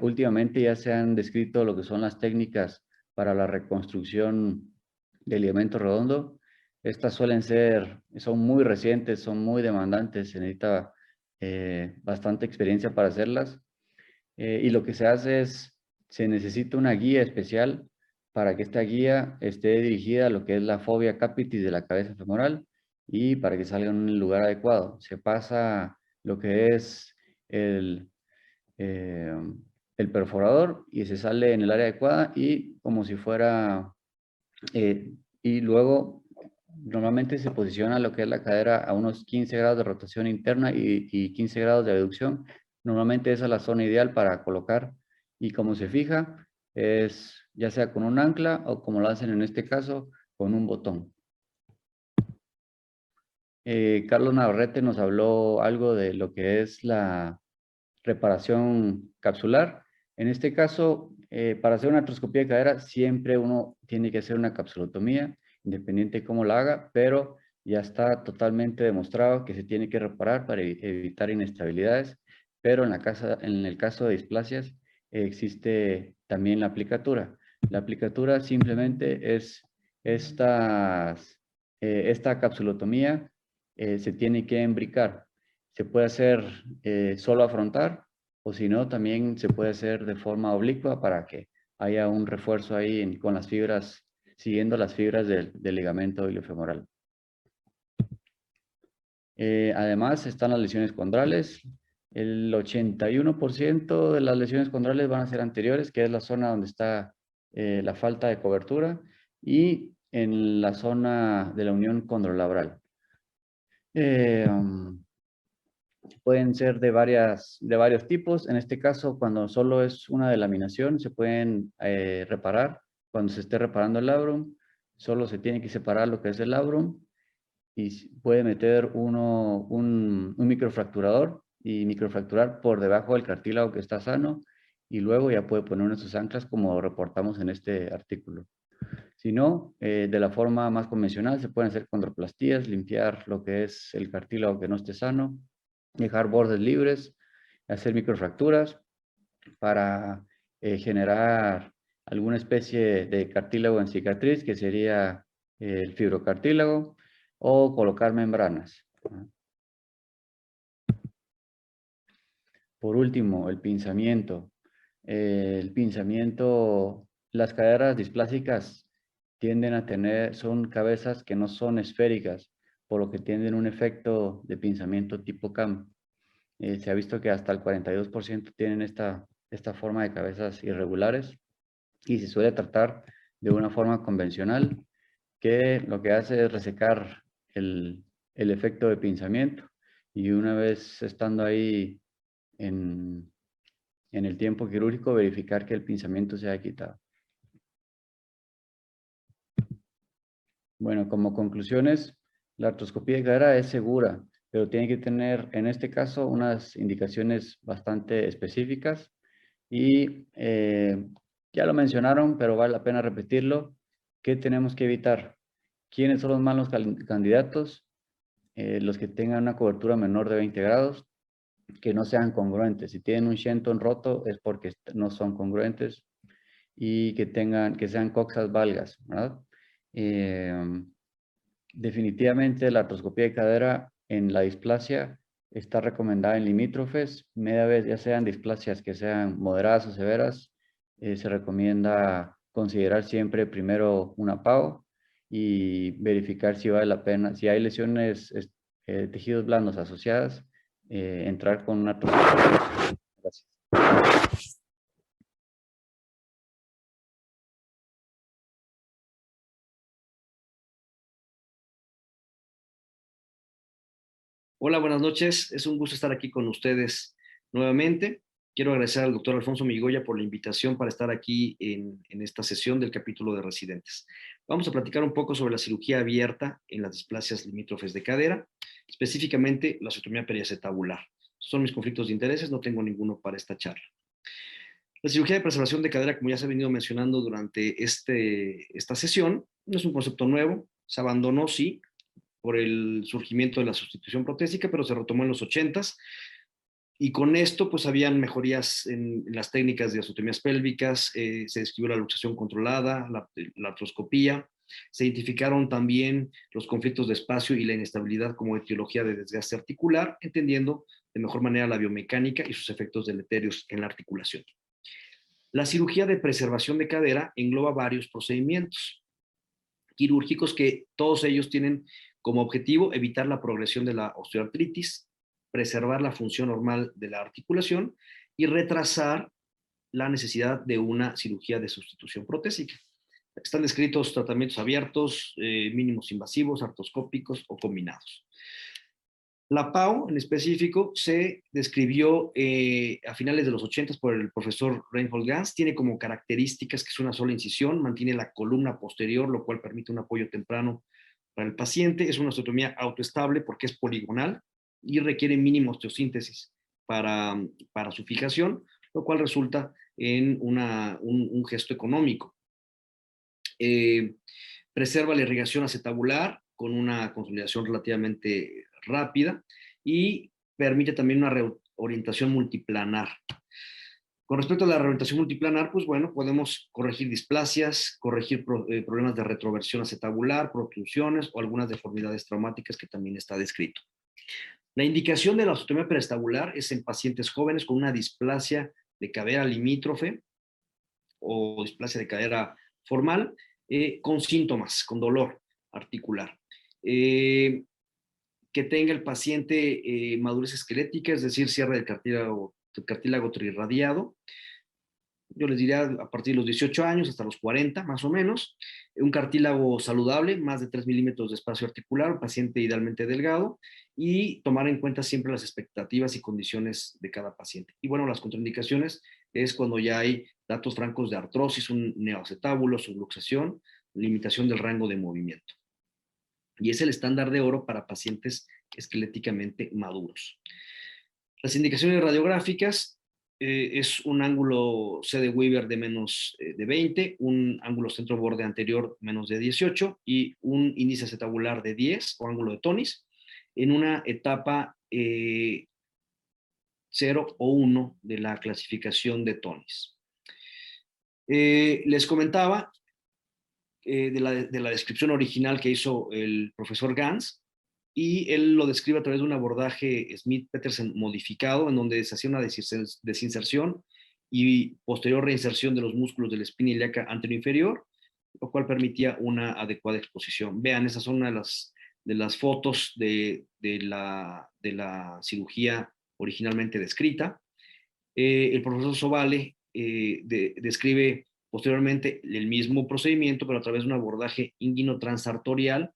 últimamente ya se han descrito lo que son las técnicas para la reconstrucción del ligamento redondo. Estas son muy recientes, son muy demandantes, se necesita bastante experiencia para hacerlas. Y lo que se hace es, se necesita una guía especial para que esta guía esté dirigida a lo que es la fobia capitis de la cabeza femoral y para que salga en un lugar adecuado. Se pasa lo que es el perforador y se sale en el área adecuada y como si fuera, y luego normalmente se posiciona lo que es la cadera a unos 15 grados de rotación interna y 15 grados de abducción. Normalmente esa es la zona ideal para colocar y como se fija es ya sea con un ancla o como lo hacen en este caso con un botón. Carlos Navarrete nos habló algo de lo que es la reparación capsular. En este caso, para hacer una artroscopía de cadera, siempre uno tiene que hacer una capsulotomía, independiente de cómo la haga, pero ya está totalmente demostrado que se tiene que reparar para evitar inestabilidades. Pero en el caso de displasias, existe también la aplicatura. La aplicatura simplemente es esta capsulotomía, se tiene que embricar. Se puede hacer solo afrontar o si no, también se puede hacer de forma oblicua para que haya un refuerzo ahí con las fibras, siguiendo las fibras del ligamento iliofemoral. Además están las lesiones condrales. El 81% de las lesiones condrales van a ser anteriores, que es la zona donde está la falta de cobertura, y en la zona de la unión condrolabral. Pueden ser de varios tipos. En este caso, cuando solo es una delaminación, se pueden reparar. Cuando se esté reparando el labrum, solo se tiene que separar lo que es el labrum y puede meter uno un microfracturador y microfracturar por debajo del cartílago que está sano, y luego ya puede poner una de sus anclas como reportamos en este artículo. Si no, de la forma más convencional se pueden hacer condroplastías, limpiar lo que es el cartílago que no esté sano, dejar bordes libres, hacer microfracturas para generar alguna especie de cartílago en cicatriz, que sería el fibrocartílago, o colocar membranas. Por último, el pinzamiento. El pinzamiento, las caderas displásicas tienden a tener, son cabezas que no son esféricas, por lo que tienen un efecto de pinzamiento tipo CAM. Se ha visto que hasta el 42% tienen esta forma de cabezas irregulares, y se suele tratar de una forma convencional, que lo que hace es resecar el efecto de pinzamiento, y una vez estando ahí en el tiempo quirúrgico, verificar que el pinzamiento se haya quitado. Bueno, como conclusiones, la artroscopía de cadera es segura, pero tiene que tener, en este caso, unas indicaciones bastante específicas, y ya lo mencionaron, pero vale la pena repetirlo. ¿Qué tenemos que evitar? ¿Quiénes son los malos candidatos? Los que tengan una cobertura menor de 20 grados, que no sean congruentes. Si tienen un Shenton roto es porque no son congruentes, y que sean coxas valgas, ¿verdad? Definitivamente la artroscopía de cadera en la displasia está recomendada en limítrofes. Media vez, ya sean displasias que sean moderadas o severas, se recomienda considerar siempre primero una PAO y verificar si vale la pena, si hay lesiones, tejidos blandos asociadas, entrar con una artroscopía. Gracias. Hola, buenas noches. Es un gusto estar aquí con ustedes nuevamente. Quiero agradecer al doctor Alfonso Migoya por la invitación para estar aquí en esta sesión del capítulo de residentes. Vamos a platicar un poco sobre la cirugía abierta en las displasias limítrofes de cadera, específicamente la osteotomía periacetabular. Son mis conflictos de intereses, no tengo ninguno para esta charla. La cirugía de preservación de cadera, como ya se ha venido mencionando durante esta sesión, no es un concepto nuevo. Se abandonó, sí, por el surgimiento de la sustitución protésica, pero se retomó en los 80s, y con esto pues habían mejorías en las técnicas de osteotomías pélvicas, se describió la luxación controlada, la artroscopía, se identificaron también los conflictos de espacio y la inestabilidad como etiología de desgaste articular, entendiendo de mejor manera la biomecánica y sus efectos deleterios en la articulación. La cirugía de preservación de cadera engloba varios procedimientos quirúrgicos que todos ellos tienen como objetivo evitar la progresión de la osteoartritis, preservar la función normal de la articulación y retrasar la necesidad de una cirugía de sustitución protésica. Están descritos tratamientos abiertos, mínimos invasivos, artroscópicos o combinados. La PAO en específico se describió a finales de los 80 por el profesor Reinhold Ganz. Tiene como características que es una sola incisión, mantiene la columna posterior, lo cual permite un apoyo temprano para el paciente. Es una osteotomía autoestable porque es poligonal y requiere mínima osteosíntesis para su fijación, lo cual resulta en un gesto económico. Preserva la irrigación acetabular con una consolidación relativamente rápida y permite también una reorientación multiplanar. Con respecto a la reorientación multiplanar, pues bueno, podemos corregir displasias, corregir problemas de retroversión acetabular, protrusiones o algunas deformidades traumáticas que también está descrito. La indicación de la osteotomía periacetabular es en pacientes jóvenes con una displasia de cadera limítrofe o displasia de cadera formal, con síntomas, con dolor articular. Que tenga el paciente madurez esquelética, es decir, cierre del cartílago trirradiado. Yo les diría a partir de los 18 años hasta los 40, más o menos. Un cartílago saludable, más de 3 milímetros de espacio articular, un paciente idealmente delgado, y tomar en cuenta siempre las expectativas y condiciones de cada paciente. Y bueno, las contraindicaciones es cuando ya hay datos francos de artrosis, un neoacetábulo, subluxación, limitación del rango de movimiento. y es el estándar de oro para pacientes esqueléticamente maduros. Las indicaciones radiográficas es un ángulo C de Weaver de menos de 20, un ángulo centro-borde anterior menos de 18 y un índice acetabular de 10 o ángulo de Tonis en una etapa 0 o 1 de la clasificación de Tonis. Les comentaba de la descripción original que hizo el profesor Gans, y él lo describe a través de un abordaje Smith-Petersen modificado, en donde se hacía una desinserción y posterior reinserción de los músculos de la espina ilíaca anterior-inferior, lo cual permitía una adecuada exposición. Vean, esas son una de las fotos de la cirugía originalmente descrita. El profesor Sovale describe posteriormente el mismo procedimiento, pero a través de un abordaje inguino-transartorial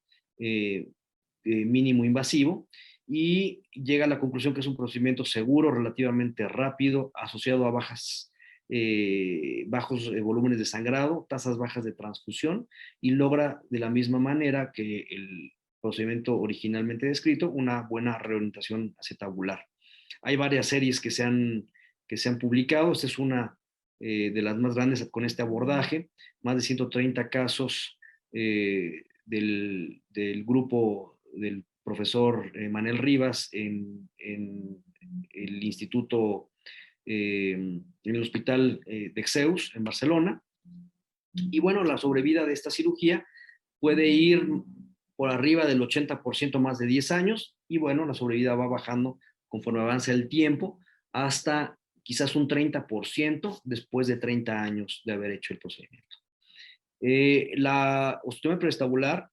mínimo invasivo, y llega a la conclusión que es un procedimiento seguro, relativamente rápido, asociado a bajos volúmenes de sangrado, tasas bajas de transfusión, y logra de la misma manera que el procedimiento originalmente descrito una buena reorientación acetabular. Hay varias series que se han publicado. Esta es una de las más grandes con este abordaje, más de 130 casos del grupo del profesor Manel Rivas en el instituto, en el hospital de Zeus en Barcelona. Y bueno, la sobrevida de esta cirugía puede ir por arriba del 80% más de 10 años, y bueno, la sobrevida va bajando conforme avanza el tiempo hasta quizás un 30% después de 30 años de haber hecho el procedimiento. La osteotomía prevestibular,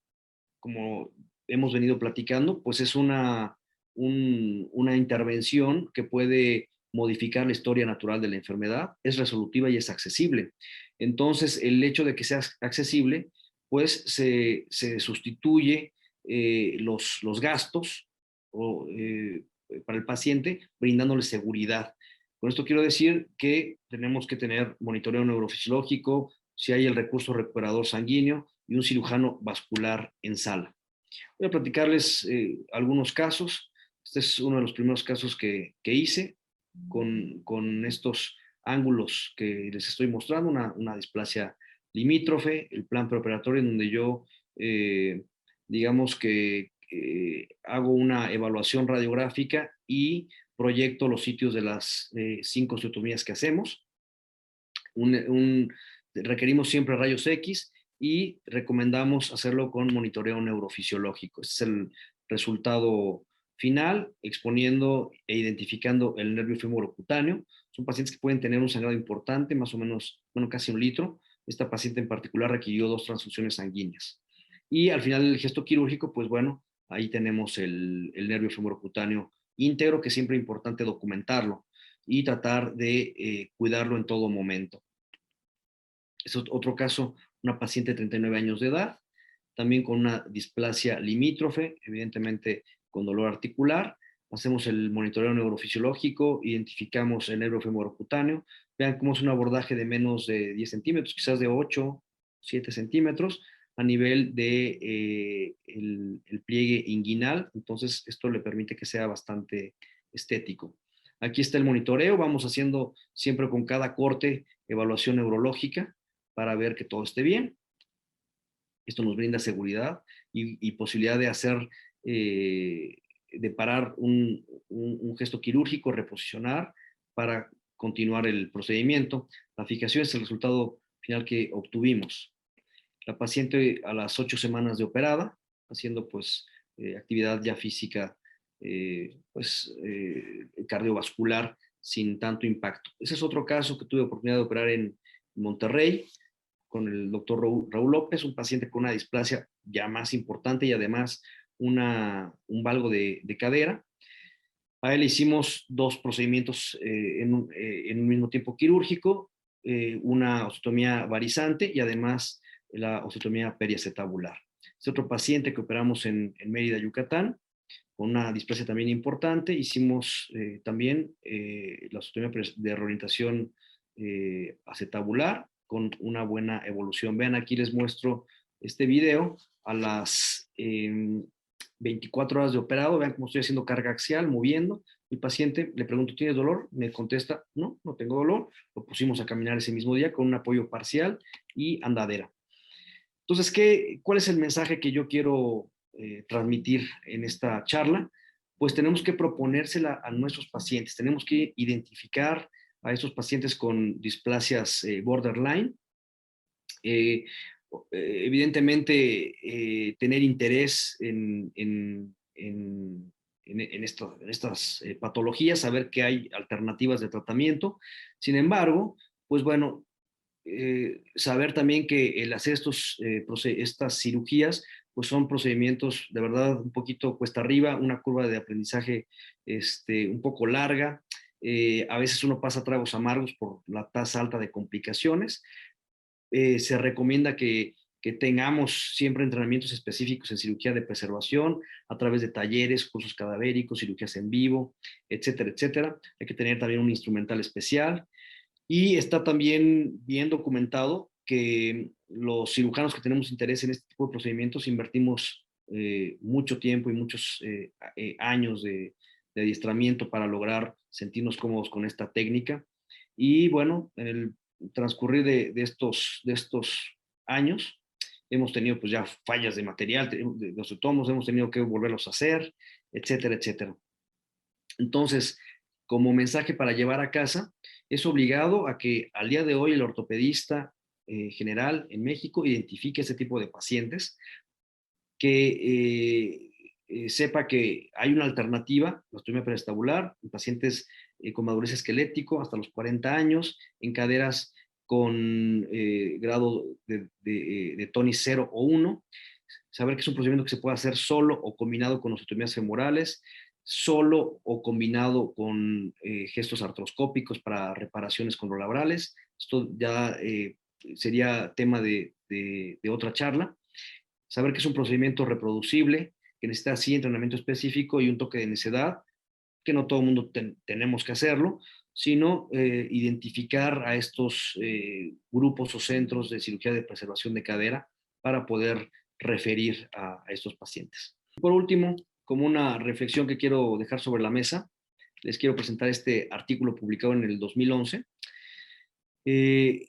como hemos venido platicando, pues es una intervención que puede modificar la historia natural de la enfermedad, es resolutiva y es accesible. Entonces, el hecho de que sea accesible, pues se sustituye los gastos para el paciente, brindándole seguridad. Con esto quiero decir que tenemos que tener monitoreo neurofisiológico, si hay el recurso recuperador sanguíneo y un cirujano vascular en sala. Voy a platicarles algunos casos. Este es uno de los primeros casos que hice con estos ángulos que les estoy mostrando, una displasia limítrofe, el plan preoperatorio en donde yo, digamos que hago una evaluación radiográfica y proyecto los sitios de las 5 osteotomías que hacemos. Requerimos siempre rayos X y recomendamos hacerlo con monitoreo neurofisiológico. Este es el resultado final, exponiendo e identificando el nervio femorocutáneo. Son pacientes que pueden tener un sangrado importante, más o menos, bueno, casi 1 litro. Esta paciente en particular requirió 2 transfusiones sanguíneas. Y al final del gesto quirúrgico, pues bueno, ahí tenemos el nervio femorocutáneo íntegro, que siempre es importante documentarlo y tratar de cuidarlo en todo momento. Es otro caso, una paciente de 39 años de edad, también con una displasia limítrofe, evidentemente con dolor articular. Hacemos el monitoreo neurofisiológico, identificamos el nervio femorocutáneo. Vean cómo es un abordaje de menos de 10 centímetros, quizás de 8, 7 centímetros, a nivel de el pliegue inguinal. Entonces, esto le permite que sea bastante estético. Aquí está el monitoreo. Vamos haciendo siempre con cada corte evaluación neurológica para ver que todo esté bien. Esto nos brinda seguridad y posibilidad de hacer, de parar un gesto quirúrgico, reposicionar para continuar el procedimiento. La fijación es el resultado final que obtuvimos. La paciente a las 8 semanas de operada, haciendo pues actividad ya física, cardiovascular sin tanto impacto. Ese es otro caso que tuve oportunidad de operar en Monterrey con el doctor Raúl López, un paciente con una displasia ya más importante y además un valgo de cadera. A él hicimos 2 procedimientos en un mismo tiempo quirúrgico, una osteotomía varizante y además la osteotomía periacetabular. Este otro paciente que operamos en Mérida, Yucatán, con una displasia también importante, hicimos también la osteotomía de reorientación acetabular con una buena evolución. Vean, aquí les muestro este video a las 24 horas de operado, vean cómo estoy haciendo carga axial, moviendo. El paciente, le pregunto, ¿tienes dolor? Me contesta, no, no tengo dolor. Lo pusimos a caminar ese mismo día con un apoyo parcial y andadera. Entonces, ¿cuál es el mensaje que yo quiero transmitir en esta charla? Pues tenemos que proponérsela a nuestros pacientes, tenemos que identificar a estos pacientes con displasias borderline, evidentemente tener interés en estas patologías, saber que hay alternativas de tratamiento. Sin embargo, pues bueno, saber también que el hacer estas cirugías pues son procedimientos de verdad un poquito cuesta arriba, una curva de aprendizaje un poco larga. A veces uno pasa tragos amargos por la tasa alta de complicaciones. Se recomienda que tengamos siempre entrenamientos específicos en cirugía de preservación a través de talleres, cursos cadavéricos, cirugías en vivo, etcétera, etcétera. Hay que tener también un instrumental especial. Y está también bien documentado que los cirujanos que tenemos interés en este tipo de procedimientos invertimos mucho tiempo y muchos años de adiestramiento para lograr sentirnos cómodos con esta técnica. Y bueno, en el transcurrir de estos años, hemos tenido pues ya fallas de material, de los tomos, hemos tenido que volverlos a hacer, etcétera, etcétera. Entonces, como mensaje para llevar a casa, es obligado a que al día de hoy el ortopedista general en México identifique ese tipo de pacientes, que sepa que hay una alternativa, la osteotomía periestabular, en pacientes con madurez esquelético hasta los 40 años, en caderas con grado de TONIS 0 o 1, saber que es un procedimiento que se puede hacer solo o combinado con osteotomías femorales, solo o combinado con gestos artroscópicos para reparaciones controlabrales. Esto ya sería tema de otra charla. Saber que es un procedimiento reproducible, que necesita sí entrenamiento específico y un toque de necedad, que no todo el mundo tenemos que hacerlo, sino identificar a estos grupos o centros de cirugía de preservación de cadera para poder referir a estos pacientes. Por último, como una reflexión que quiero dejar sobre la mesa, les quiero presentar este artículo publicado en el 2011, que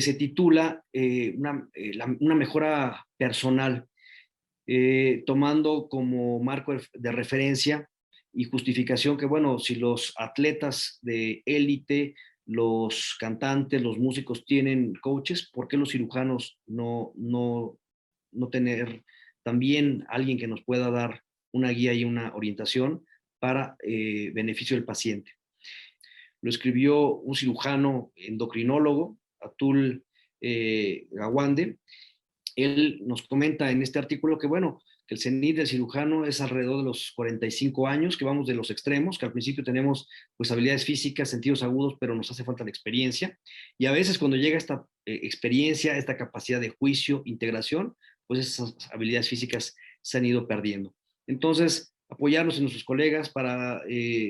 se titula una mejora personal, tomando como marco de referencia y justificación que, bueno, si los atletas de élite, los cantantes, los músicos tienen coaches, ¿por qué los cirujanos no tener también alguien que nos pueda dar una guía y una orientación para beneficio del paciente? Lo escribió un cirujano endocrinólogo, Atul Gawande. Él nos comenta en este artículo que, bueno, que el cenit del cirujano es alrededor de los 45 años, que vamos de los extremos, que al principio tenemos pues habilidades físicas, sentidos agudos, pero nos hace falta la experiencia. Y a veces cuando llega esta experiencia, esta capacidad de juicio, integración, pues esas habilidades físicas se han ido perdiendo. Entonces, apoyarnos en nuestros colegas para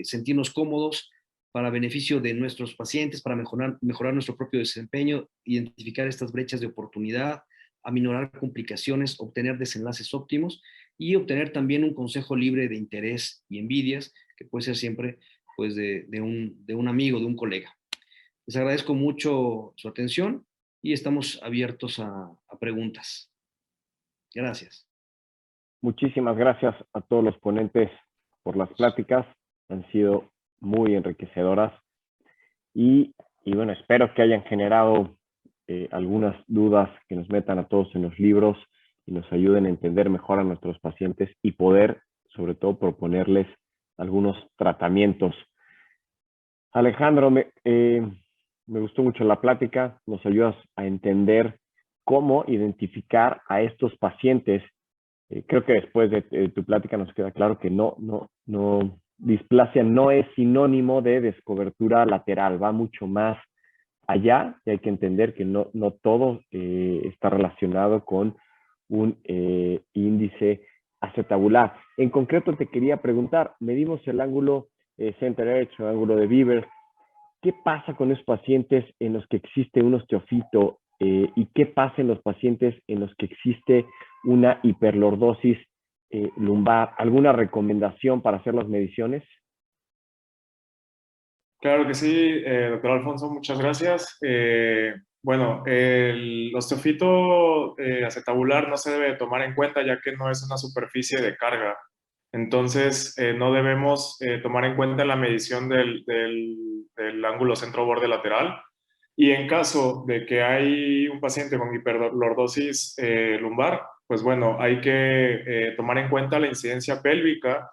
sentirnos cómodos, para beneficio de nuestros pacientes, para mejorar nuestro propio desempeño, identificar estas brechas de oportunidad, aminorar complicaciones, obtener desenlaces óptimos y obtener también un consejo libre de interés y envidias, que puede ser siempre pues, de un amigo, de un colega. Les agradezco mucho su atención y estamos abiertos a preguntas. Gracias. Muchísimas gracias a todos los ponentes por las pláticas. Han sido muy enriquecedoras y bueno, espero que hayan generado algunas dudas que nos metan a todos en los libros y nos ayuden a entender mejor a nuestros pacientes y poder, sobre todo, proponerles algunos tratamientos. Alejandro, me gustó mucho la plática, nos ayudas a entender cómo identificar a estos pacientes. Creo que después de tu plática nos queda claro que displasia no es sinónimo de descobertura lateral, va mucho más allá y hay que entender que no todo está relacionado con un índice acetabular. En concreto te quería preguntar, medimos el ángulo center edge o ángulo de Beaver. ¿Qué pasa con esos pacientes en los que existe un osteofito y qué pasa en los pacientes en los que existe una hiperlordosis lumbar. ¿Alguna recomendación para hacer las mediciones? Claro que sí, doctor Alfonso, muchas gracias. Bueno, el osteofito acetabular no se debe tomar en cuenta ya que no es una superficie de carga. Entonces, no debemos tomar en cuenta la medición del ángulo centro-borde lateral. Y en caso de que hay un paciente con hiperlordosis lumbar, pues bueno, hay que tomar en cuenta la incidencia pélvica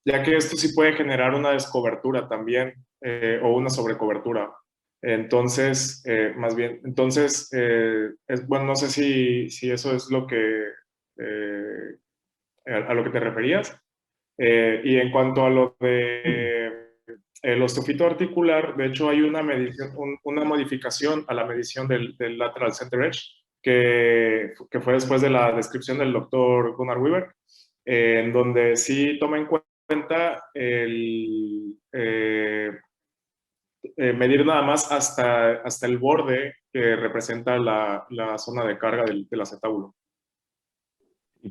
ya que esto sí puede generar una descobertura también o una sobrecobertura. Entonces, más bien, entonces, bueno, no sé si eso es lo que, a lo que te referías. Y en cuanto a lo de el osteofito articular, de hecho hay una medición, una modificación a la medición del lateral center edge, que fue después de la descripción del doctor Gunnar Weaver, en donde sí toma en cuenta medir nada más hasta el borde que representa la zona de carga del acetábulo.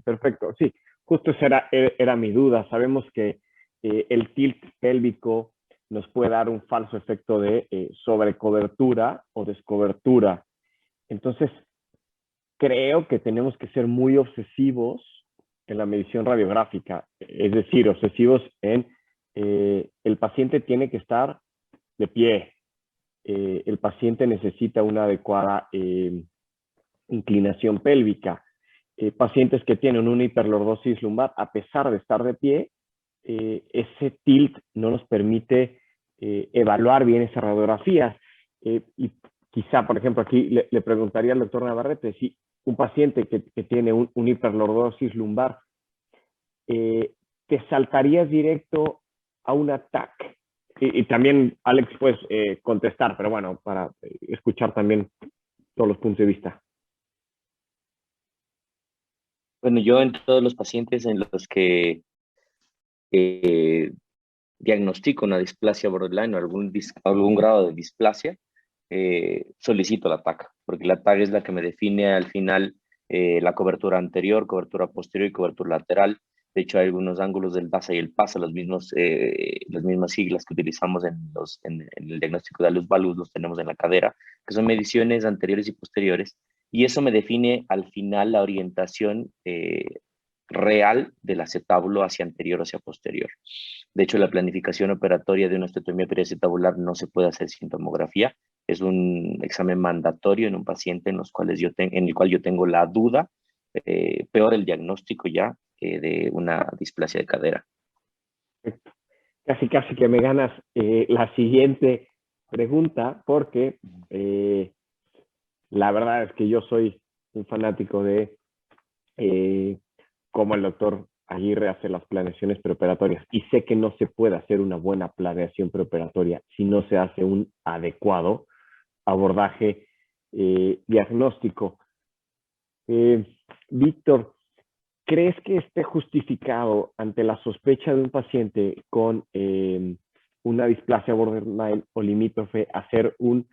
Perfecto, sí, justo esa era mi duda. Sabemos que el tilt pélvico nos puede dar un falso efecto de sobrecobertura o descobertura. Entonces, creo que tenemos que ser muy obsesivos en la medición radiográfica, es decir, obsesivos en el paciente tiene que estar de pie, el paciente necesita una adecuada inclinación pélvica. Pacientes que tienen una hiperlordosis lumbar, a pesar de estar de pie, ese tilt no nos permite evaluar bien esas radiografías. Y quizá, por ejemplo, aquí le preguntaría al doctor Navarrete si un paciente que tiene un hiperlordosis lumbar, te saltarías directo a un TAC. Y también, Alex, puedes contestar, pero bueno, para escuchar también todos los puntos de vista. Bueno, yo en todos los pacientes en los que diagnostico una displasia borderline o algún grado de displasia, solicito la TAC, porque la TAC es la que me define al final la cobertura anterior, cobertura posterior y cobertura lateral. De hecho, hay algunos ángulos del DASA y el PASA, las mismas siglas que utilizamos en el diagnóstico de alus valgus, los tenemos en la cadera, que son mediciones anteriores y posteriores. Y eso me define al final la orientación real del acetábulo hacia anterior o hacia posterior. De hecho, la planificación operatoria de una osteotomía periacetabular no se puede hacer sin tomografía. Es un examen mandatorio en un paciente en el cual yo tengo la duda, peor el diagnóstico ya, de una displasia de cadera. Casi que me ganas la siguiente pregunta, porque la verdad es que yo soy un fanático de cómo el doctor Aguirre hace las planeaciones preoperatorias, y sé que no se puede hacer una buena planeación preoperatoria si no se hace un adecuado abordaje diagnóstico. Víctor, ¿crees que esté justificado ante la sospecha de un paciente con una displasia borderline o limítrofe hacer un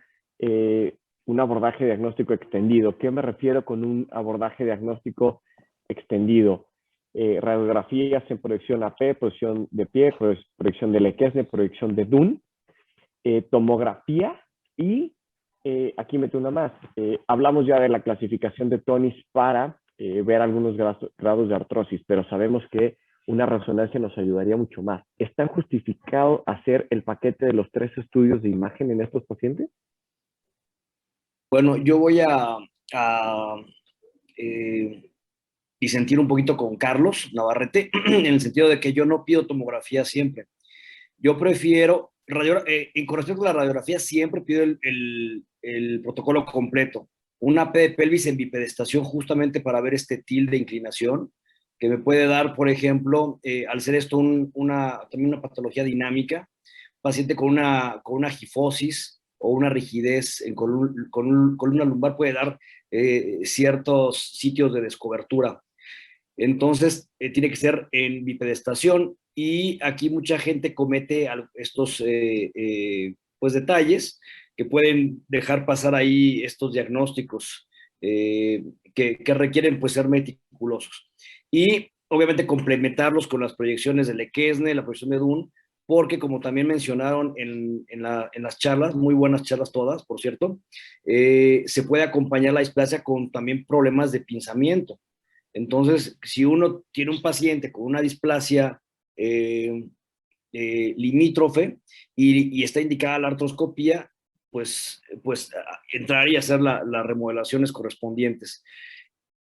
abordaje diagnóstico extendido? ¿Qué me refiero con un abordaje diagnóstico extendido? Radiografías en proyección AP, proyección de pie, proyección de Lequesne, proyección de Dunn, tomografía y aquí meto una más. Hablamos ya de la clasificación de Tonis para ver algunos grados de artrosis, pero sabemos que una resonancia nos ayudaría mucho más. ¿Está justificado hacer el paquete de los 3 estudios de imagen en estos pacientes? Bueno, yo voy a disentir un poquito con Carlos Navarrete, en el sentido de que yo no pido tomografía siempre. Yo prefiero, con respecto a la radiografía, siempre pido el protocolo completo. Una P de pelvis en bipedestación justamente para ver este tilde de inclinación, que me puede dar, por ejemplo, al ser esto también una patología dinámica, paciente con una gifosis o una rigidez en columna lumbar puede dar ciertos sitios de descobertura. Entonces, tiene que ser en bipedestación, y aquí mucha gente comete estos pues detalles que pueden dejar pasar ahí estos diagnósticos. que requieren pues ser meticulosos. Y obviamente complementarlos con las proyecciones de Lequesne, la proyección de Dune, porque como también mencionaron en las charlas, muy buenas charlas todas, por cierto, se puede acompañar la displasia con también problemas de pinzamiento. Entonces, si uno tiene un paciente con una displasia limítrofe y está indicada la artroscopía, pues entrar y hacer las remodelaciones correspondientes.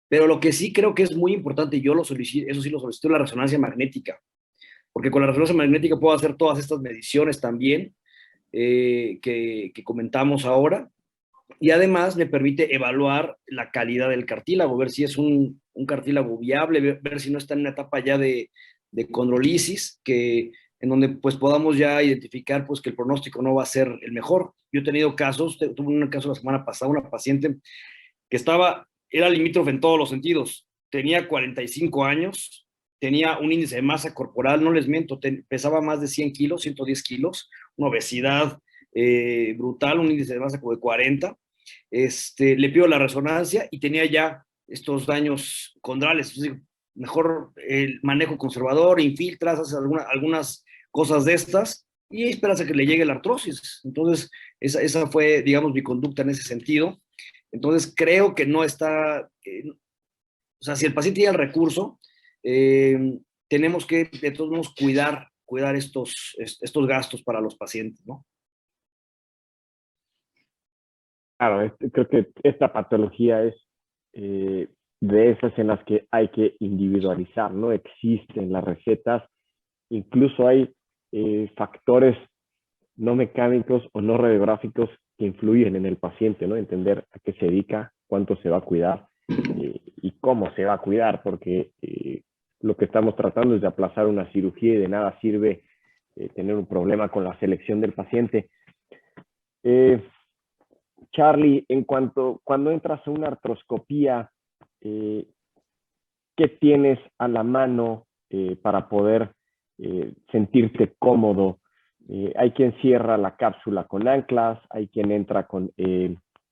Pero lo que sí creo que es muy importante, yo lo solicito, eso sí lo solicito, la resonancia magnética, porque con la resonancia magnética puedo hacer todas estas mediciones también que comentamos ahora, y además me permite evaluar la calidad del cartílago, ver si es un cartílago viable, ver si no está en una etapa ya de condrolisis, en donde pues podamos ya identificar pues que el pronóstico no va a ser el mejor. Yo he tenido casos, tuve un caso la semana pasada, una paciente que era limítrofe en todos los sentidos, tenía 45 años, tenía un índice de masa corporal, no les miento, pesaba más de 100 kilos, 110 kilos, una obesidad brutal, un índice de masa como de 40, le pido la resonancia y tenía ya estos daños condrales. Entonces, mejor el manejo conservador, infiltras, haces algunas cosas de estas y esperas a que le llegue la artrosis. Entonces, esa fue, digamos, mi conducta en ese sentido. Entonces, creo que no está, o sea, si el paciente tiene el recurso, tenemos que, de todos modos, cuidar estos gastos para los pacientes, ¿no? Claro, creo que esta patología es de esas en las que hay que individualizar, no existen las recetas, incluso hay factores no mecánicos o no radiográficos que influyen en el paciente, ¿no? Entender a qué se dedica, cuánto se va a cuidar y cómo se va a cuidar, porque lo que estamos tratando es de aplazar una cirugía y de nada sirve tener un problema con la selección del paciente. Charlie, cuando entras a una artroscopía, ¿qué tienes a la mano para poder sentirte cómodo? Hay quien cierra la cápsula con anclas, hay quien entra con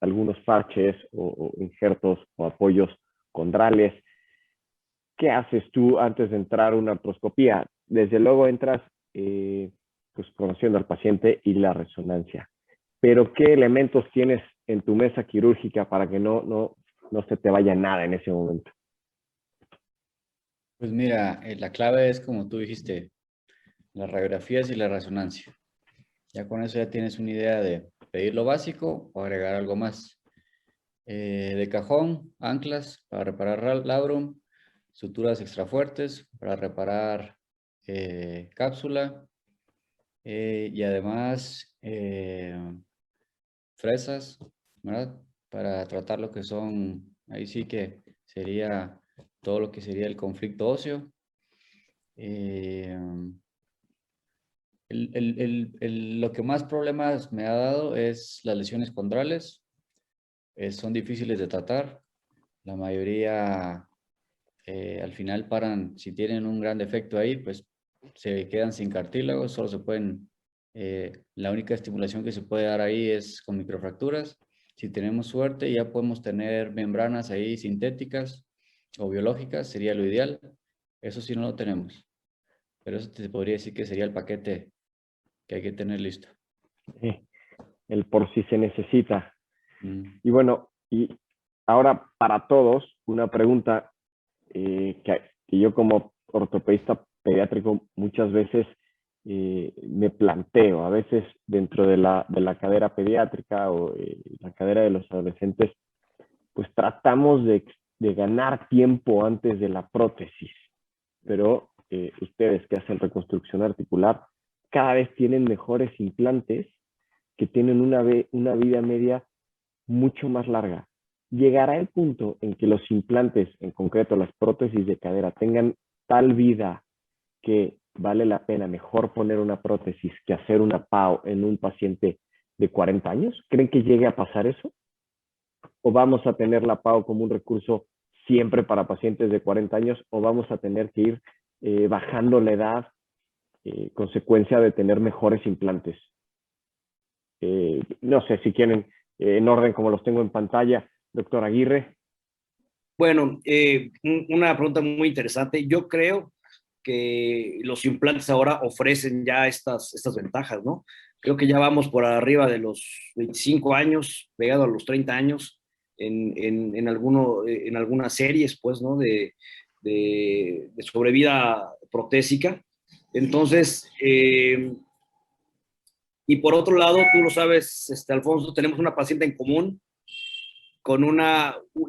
algunos parches o injertos o apoyos condrales. ¿Qué haces tú antes de entrar a una artroscopía? Desde luego entras pues, conociendo al paciente y la resonancia. Pero ¿qué elementos tienes en tu mesa quirúrgica para que no se te vaya nada en ese momento? Pues mira, la clave es, como tú dijiste, las radiografías y la resonancia. Ya con eso ya tienes una idea de pedir lo básico o agregar algo más. De cajón, anclas para reparar labrum, suturas extrafuertes para reparar cápsula y además fresas, ¿verdad? Para tratar lo que son, ahí sí que sería todo lo que sería el conflicto óseo. Lo que más problemas me ha dado es las lesiones condrales. Son difíciles de tratar. La mayoría al final paran, si tienen un gran defecto ahí, pues se quedan sin cartílago, solo se pueden, la única estimulación que se puede dar ahí es con microfracturas. Si tenemos suerte ya podemos tener membranas ahí sintéticas o biológicas, sería lo ideal. Eso sí no lo tenemos. Pero eso te podría decir que sería el paquete que hay que tener listo. El por si se necesita. Y bueno, y ahora para todos, una pregunta que yo como ortopedista pediátrico muchas veces me planteo, a veces dentro de la cadera pediátrica o la cadera de los adolescentes, pues tratamos de ganar tiempo antes de la prótesis, pero ustedes que hacen reconstrucción articular cada vez tienen mejores implantes que tienen una vida media mucho más larga. Llegará el punto en que los implantes, en concreto las prótesis de cadera, tengan tal vida que vale la pena mejor poner una prótesis que hacer una PAO en un paciente de 40 años. ¿Creen que llegue a pasar eso? ¿O vamos a tener la PAO como un recurso siempre para pacientes de 40 años? ¿O vamos a tener que ir bajando la edad consecuencia de tener mejores implantes? No sé si quieren en orden como los tengo en pantalla. doctor Aguirre. Bueno, una pregunta muy interesante. Yo creo que los implantes ahora ofrecen ya estas ventajas, ¿no? Creo que ya vamos por arriba de los 25 años, pegado a los 30 años, en algunas series, pues, ¿no? De sobrevida protésica. Entonces, y por otro lado, tú lo sabes, Alfonso, tenemos una paciente en común con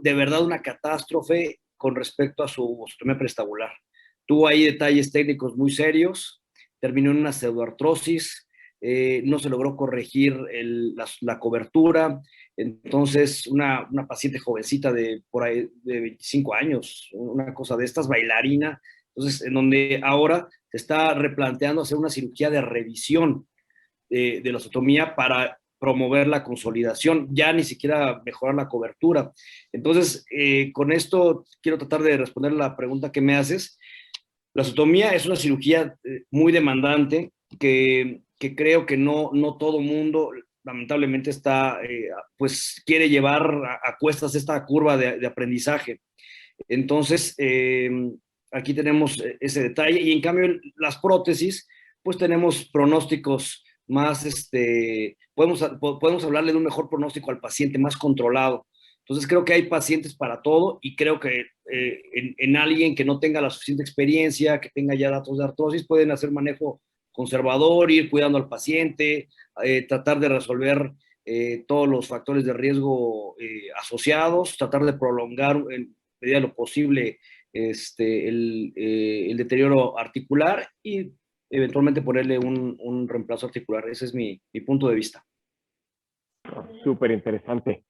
de verdad una catástrofe con respecto a su osteotomía prestabular. Tuvo ahí detalles técnicos muy serios, terminó en una pseudoartrosis, no se logró corregir la cobertura, entonces una paciente jovencita por ahí de 25 años, una cosa de estas, bailarina, entonces en donde ahora se está replanteando hacer una cirugía de revisión de la osteotomía para promover la consolidación, ya ni siquiera mejorar la cobertura. Entonces, con esto quiero tratar de responder la pregunta que me haces. La osteotomía es una cirugía muy demandante que creo que no todo mundo lamentablemente pues quiere llevar a cuestas esta curva de aprendizaje. Entonces, aquí tenemos ese detalle y en cambio las prótesis, pues tenemos pronósticos más, podemos hablarle de un mejor pronóstico al paciente, más controlado. Entonces creo que hay pacientes para todo y creo que en alguien que no tenga la suficiente experiencia, que tenga ya datos de artrosis, pueden hacer manejo conservador, ir cuidando al paciente, tratar de resolver todos los factores de riesgo asociados, tratar de prolongar en medida de lo posible el deterioro articular y eventualmente ponerle un reemplazo articular. Ese es mi punto de vista. Súper interesante.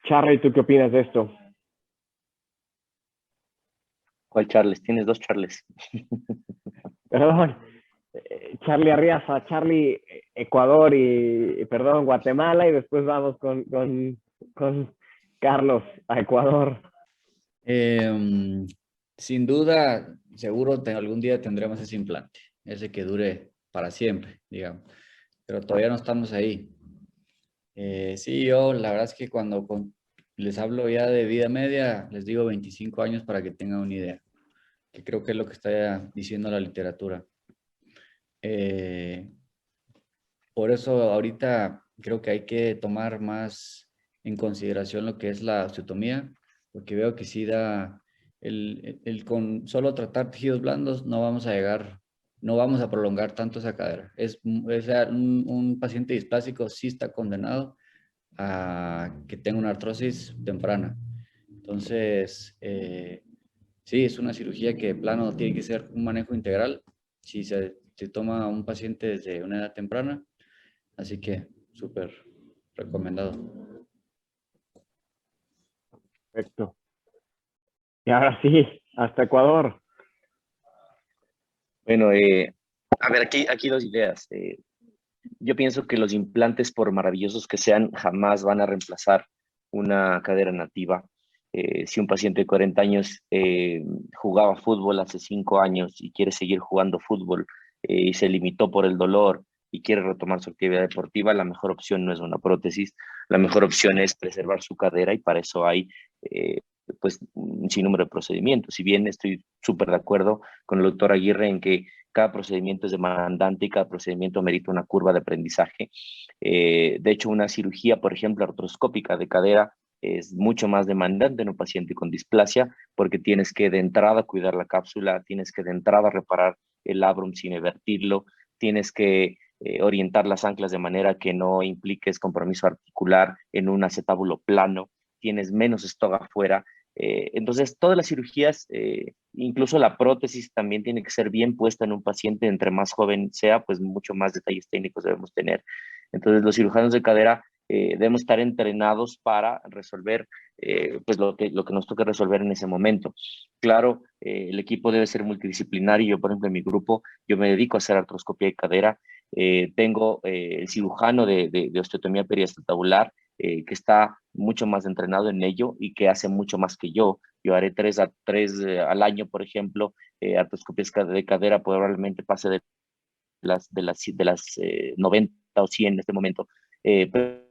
Charlie, ¿tú qué opinas de esto? ¿Cuál Charles? Tienes dos Charles. Perdón, Charlie Arriaza, Charlie Ecuador y perdón, Guatemala, y después vamos con Carlos a Ecuador. Sin duda, seguro algún día tendremos ese implante, ese que dure para siempre, digamos, pero todavía no estamos ahí. Sí, yo la verdad es que cuando les hablo ya de vida media, les digo 25 años para que tengan una idea, que creo que es lo que está diciendo la literatura. Por eso ahorita creo que hay que tomar más en consideración lo que es la osteotomía, porque veo que sí da, con solo tratar tejidos blandos no vamos a llegar, no vamos a prolongar tanto esa cadera. Un paciente displásico sí está condenado a que tenga una artrosis temprana. Entonces, sí, es una cirugía que de plano tiene que ser un manejo integral. Si se toma a un paciente desde una edad temprana, así que súper recomendado. Perfecto. Y ahora sí, hasta Ecuador. Bueno, a ver, aquí dos ideas. Yo pienso que los implantes, por maravillosos que sean, jamás van a reemplazar una cadera nativa. Si un paciente de 40 años jugaba fútbol hace 5 años y quiere seguir jugando fútbol y se limitó por el dolor y quiere retomar su actividad deportiva, la mejor opción no es una prótesis, la mejor opción es preservar su cadera y para eso hay pues un sinnúmero de procedimientos. Si bien estoy súper de acuerdo con el doctor Aguirre en que cada procedimiento es demandante y cada procedimiento merita una curva de aprendizaje. De hecho, una cirugía, por ejemplo, artroscópica de cadera es mucho más demandante en un paciente con displasia porque tienes que de entrada cuidar la cápsula, tienes que de entrada reparar el labrum sin evertirlo, tienes que orientar las anclas de manera que no impliques compromiso articular en un acetábulo plano, tienes menos estoga afuera. Entonces, todas las cirugías, incluso la prótesis también tiene que ser bien puesta en un paciente, entre más joven sea, pues mucho más detalles técnicos debemos tener. Entonces, los cirujanos de cadera debemos estar entrenados para resolver pues lo que nos toque resolver en ese momento. Claro, el equipo debe ser multidisciplinario. Yo, por ejemplo, en mi grupo, yo me dedico a hacer artroscopía de cadera. Tengo el cirujano de osteotomía periacetabular, que está mucho más entrenado en ello y que hace mucho más que yo. Yo haré tres al año, por ejemplo, artroscopias de cadera, probablemente pase de las 90 o 100 en este momento. Pero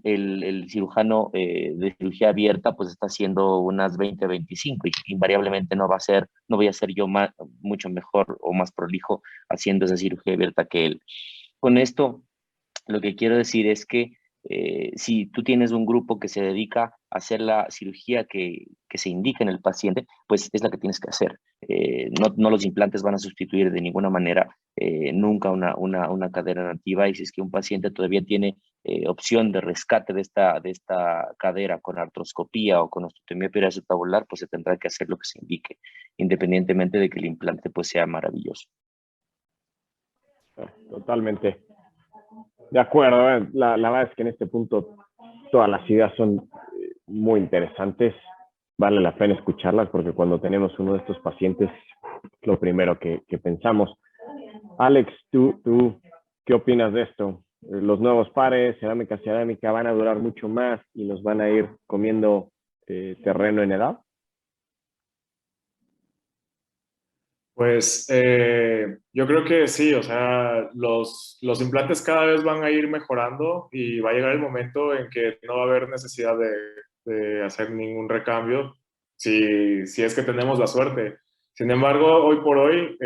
el cirujano de cirugía abierta pues está haciendo unas 20, 25 y invariablemente no voy a ser yo mucho mejor o más prolijo haciendo esa cirugía abierta que él. Con esto, lo que quiero decir es que si tú tienes un grupo que se dedica a hacer la cirugía que se indica en el paciente, pues es la que tienes que hacer. No los implantes van a sustituir de ninguna manera nunca una cadera nativa, y si es que un paciente todavía tiene opción de rescate de esta cadera con artroscopía o con osteotomía periacetabular, pues se tendrá que hacer lo que se indique, independientemente de que el implante pues sea maravilloso. Totalmente. De acuerdo, la verdad es que en este punto todas las ideas son muy interesantes. Vale la pena escucharlas porque cuando tenemos uno de estos pacientes, lo primero que pensamos. Alex, ¿tú qué opinas de esto? Los nuevos pares, cerámica, van a durar mucho más y nos van a ir comiendo terreno en edad. Pues yo creo que sí, o sea, los implantes cada vez van a ir mejorando y va a llegar el momento en que no va a haber necesidad de hacer ningún recambio si es que tenemos la suerte. Sin embargo, hoy por hoy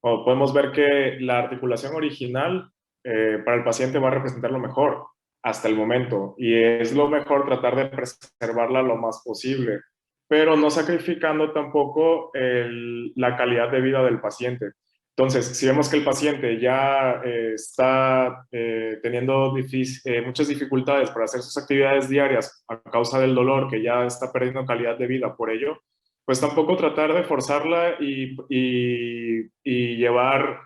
podemos ver que la articulación original para el paciente va a representar lo mejor hasta el momento y es lo mejor tratar de preservarla lo más posible, pero no sacrificando tampoco la calidad de vida del paciente. Entonces, si vemos que el paciente ya está teniendo muchas dificultades para hacer sus actividades diarias a causa del dolor, que ya está perdiendo calidad de vida por ello, pues tampoco tratar de forzarla y llevar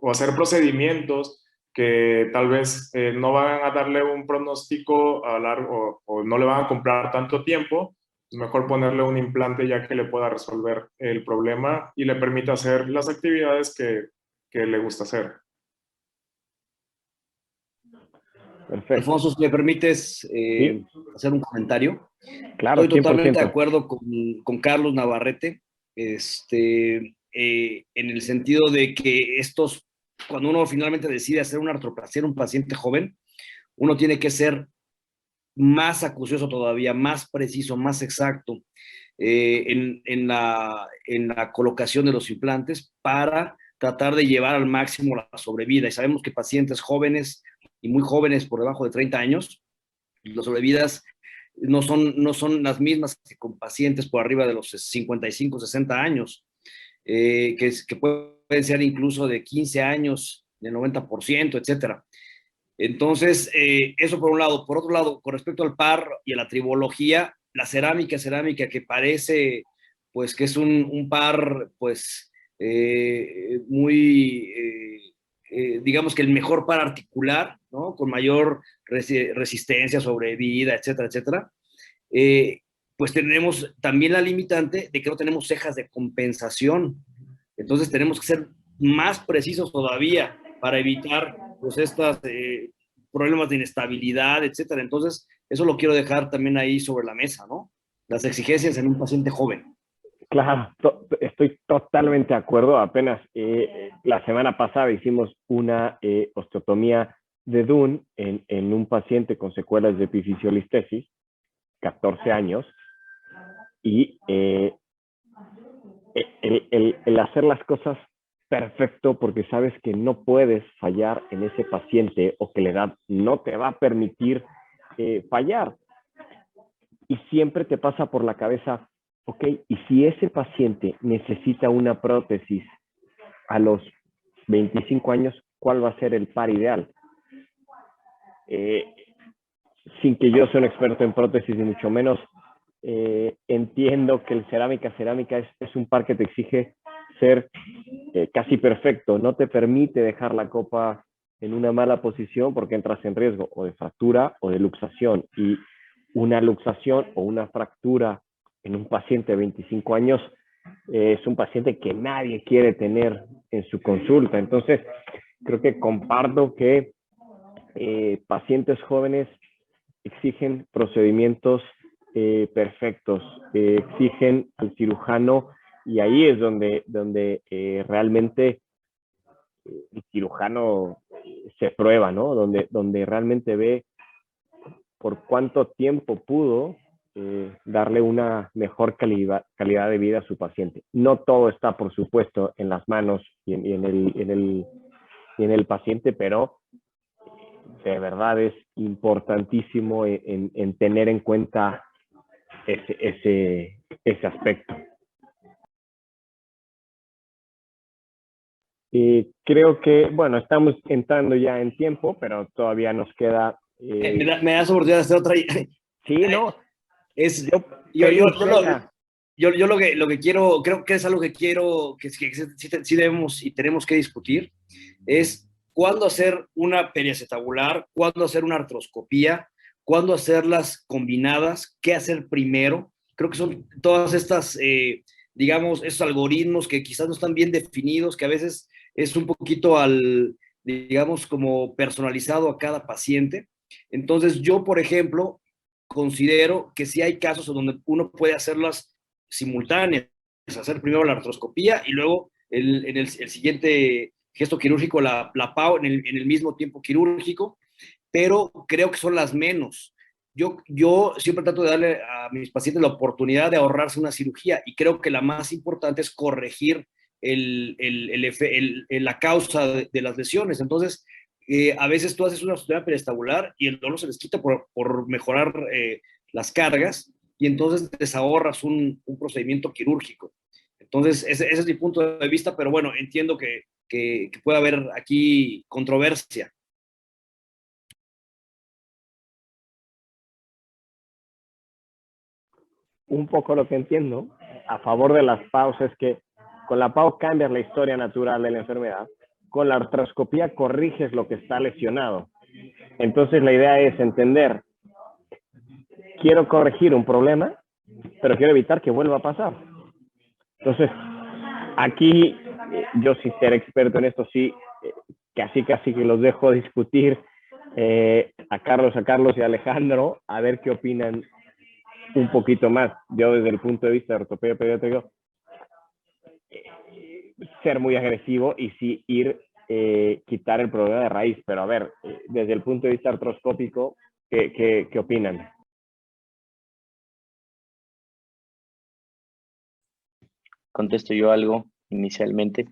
o hacer procedimientos que tal vez no van a darle un pronóstico a largo o no le van a comprar tanto tiempo. Mejor ponerle un implante ya que le pueda resolver el problema y le permita hacer las actividades que le gusta hacer. Perfecto. Alfonso, si me permites ¿Sí? hacer un comentario. Claro, Estoy 100%. totalmente de acuerdo con Carlos Navarrete, en el sentido de que cuando uno finalmente decide hacer una artroplastia en un paciente joven, uno tiene que ser más acucioso todavía, más preciso, más exacto en la colocación de los implantes para tratar de llevar al máximo la sobrevida. Y sabemos que pacientes jóvenes y muy jóvenes por debajo de 30 años, las sobrevidas no son las mismas que con pacientes por arriba de los 55, 60 años, que pueden ser incluso de 15 años, de 90%, etcétera. Entonces, eso por un lado. Por otro lado, con respecto al par y a la tribología, la cerámica que parece, pues, que es un par, pues, muy, digamos que el mejor par articular, ¿no? Con mayor resistencia, sobrevida, etcétera, etcétera. Pues tenemos también la limitante de que no tenemos cejas de compensación. Entonces tenemos que ser más precisos todavía para evitar pues estos problemas de inestabilidad, etcétera. Entonces, eso lo quiero dejar también ahí sobre la mesa, ¿no? Las exigencias en un paciente joven. Claro, estoy totalmente de acuerdo. Apenas la semana pasada hicimos una osteotomía de Dunn en un paciente con secuelas de epifisiolistesis, 14 años, y el hacer las cosas perfecto porque sabes que no puedes fallar en ese paciente o que la edad no te va a permitir fallar. Y siempre te pasa por la cabeza, ok, y si ese paciente necesita una prótesis a los 25 años, ¿cuál va a ser el par ideal? Sin que yo sea un experto en prótesis ni mucho menos, entiendo que el cerámica es un par que te exige ser casi perfecto, no te permite dejar la copa en una mala posición porque entras en riesgo o de fractura o de luxación, y una luxación o una fractura en un paciente de 25 años es un paciente que nadie quiere tener en su consulta. Entonces, creo que comparto que pacientes jóvenes exigen procedimientos perfectos, exigen al cirujano, y ahí es donde realmente el cirujano se prueba, ¿no? Donde realmente ve por cuánto tiempo pudo darle una mejor calidad de vida a su paciente. No todo está, por supuesto, en las manos y en el paciente, pero de verdad es importantísimo en tener en cuenta ese aspecto. Y creo que, bueno, estamos entrando ya en tiempo, pero todavía nos queda... ¿Me das oportunidad de hacer otra? Sí, ¿no? Yo lo que quiero, creo que es algo que quiero, que sí debemos y tenemos que discutir, es cuándo hacer una periacetabular, cuándo hacer una artroscopía, cuándo hacerlas combinadas, qué hacer primero. Creo que son todas estas, digamos, esos algoritmos que quizás no están bien definidos, que a veces es un poquito digamos, como personalizado a cada paciente. Entonces, yo, por ejemplo, considero que sí hay casos en donde uno puede hacerlas simultáneas, hacer primero la artroscopía y luego el siguiente gesto quirúrgico, la PAO, en el mismo tiempo quirúrgico, pero creo que son las menos. Yo siempre trato de darle a mis pacientes la oportunidad de ahorrarse una cirugía y creo que la más importante es corregir la causa de las lesiones. Entonces, a veces tú haces una osteotomía periestabular y el dolor se les quita por mejorar las cargas y entonces te ahorras un procedimiento quirúrgico. Entonces, ese es mi punto de vista, pero bueno, entiendo que puede haber aquí controversia. Un poco lo que entiendo a favor de las PAOs es que con la PAO cambias la historia natural de la enfermedad, con la artroscopía corriges lo que está lesionado. Entonces la idea es entender, quiero corregir un problema, pero quiero evitar que vuelva a pasar. Entonces, aquí yo sin ser experto en esto, sí, casi que los dejo discutir a Carlos y a Alejandro, a ver qué opinan un poquito más. Yo desde el punto de vista de ortopedia pediátrico, ser muy agresivo y sí quitar el problema de raíz. Pero a ver, desde el punto de vista artroscópico, ¿qué opinan? Contesto yo algo inicialmente.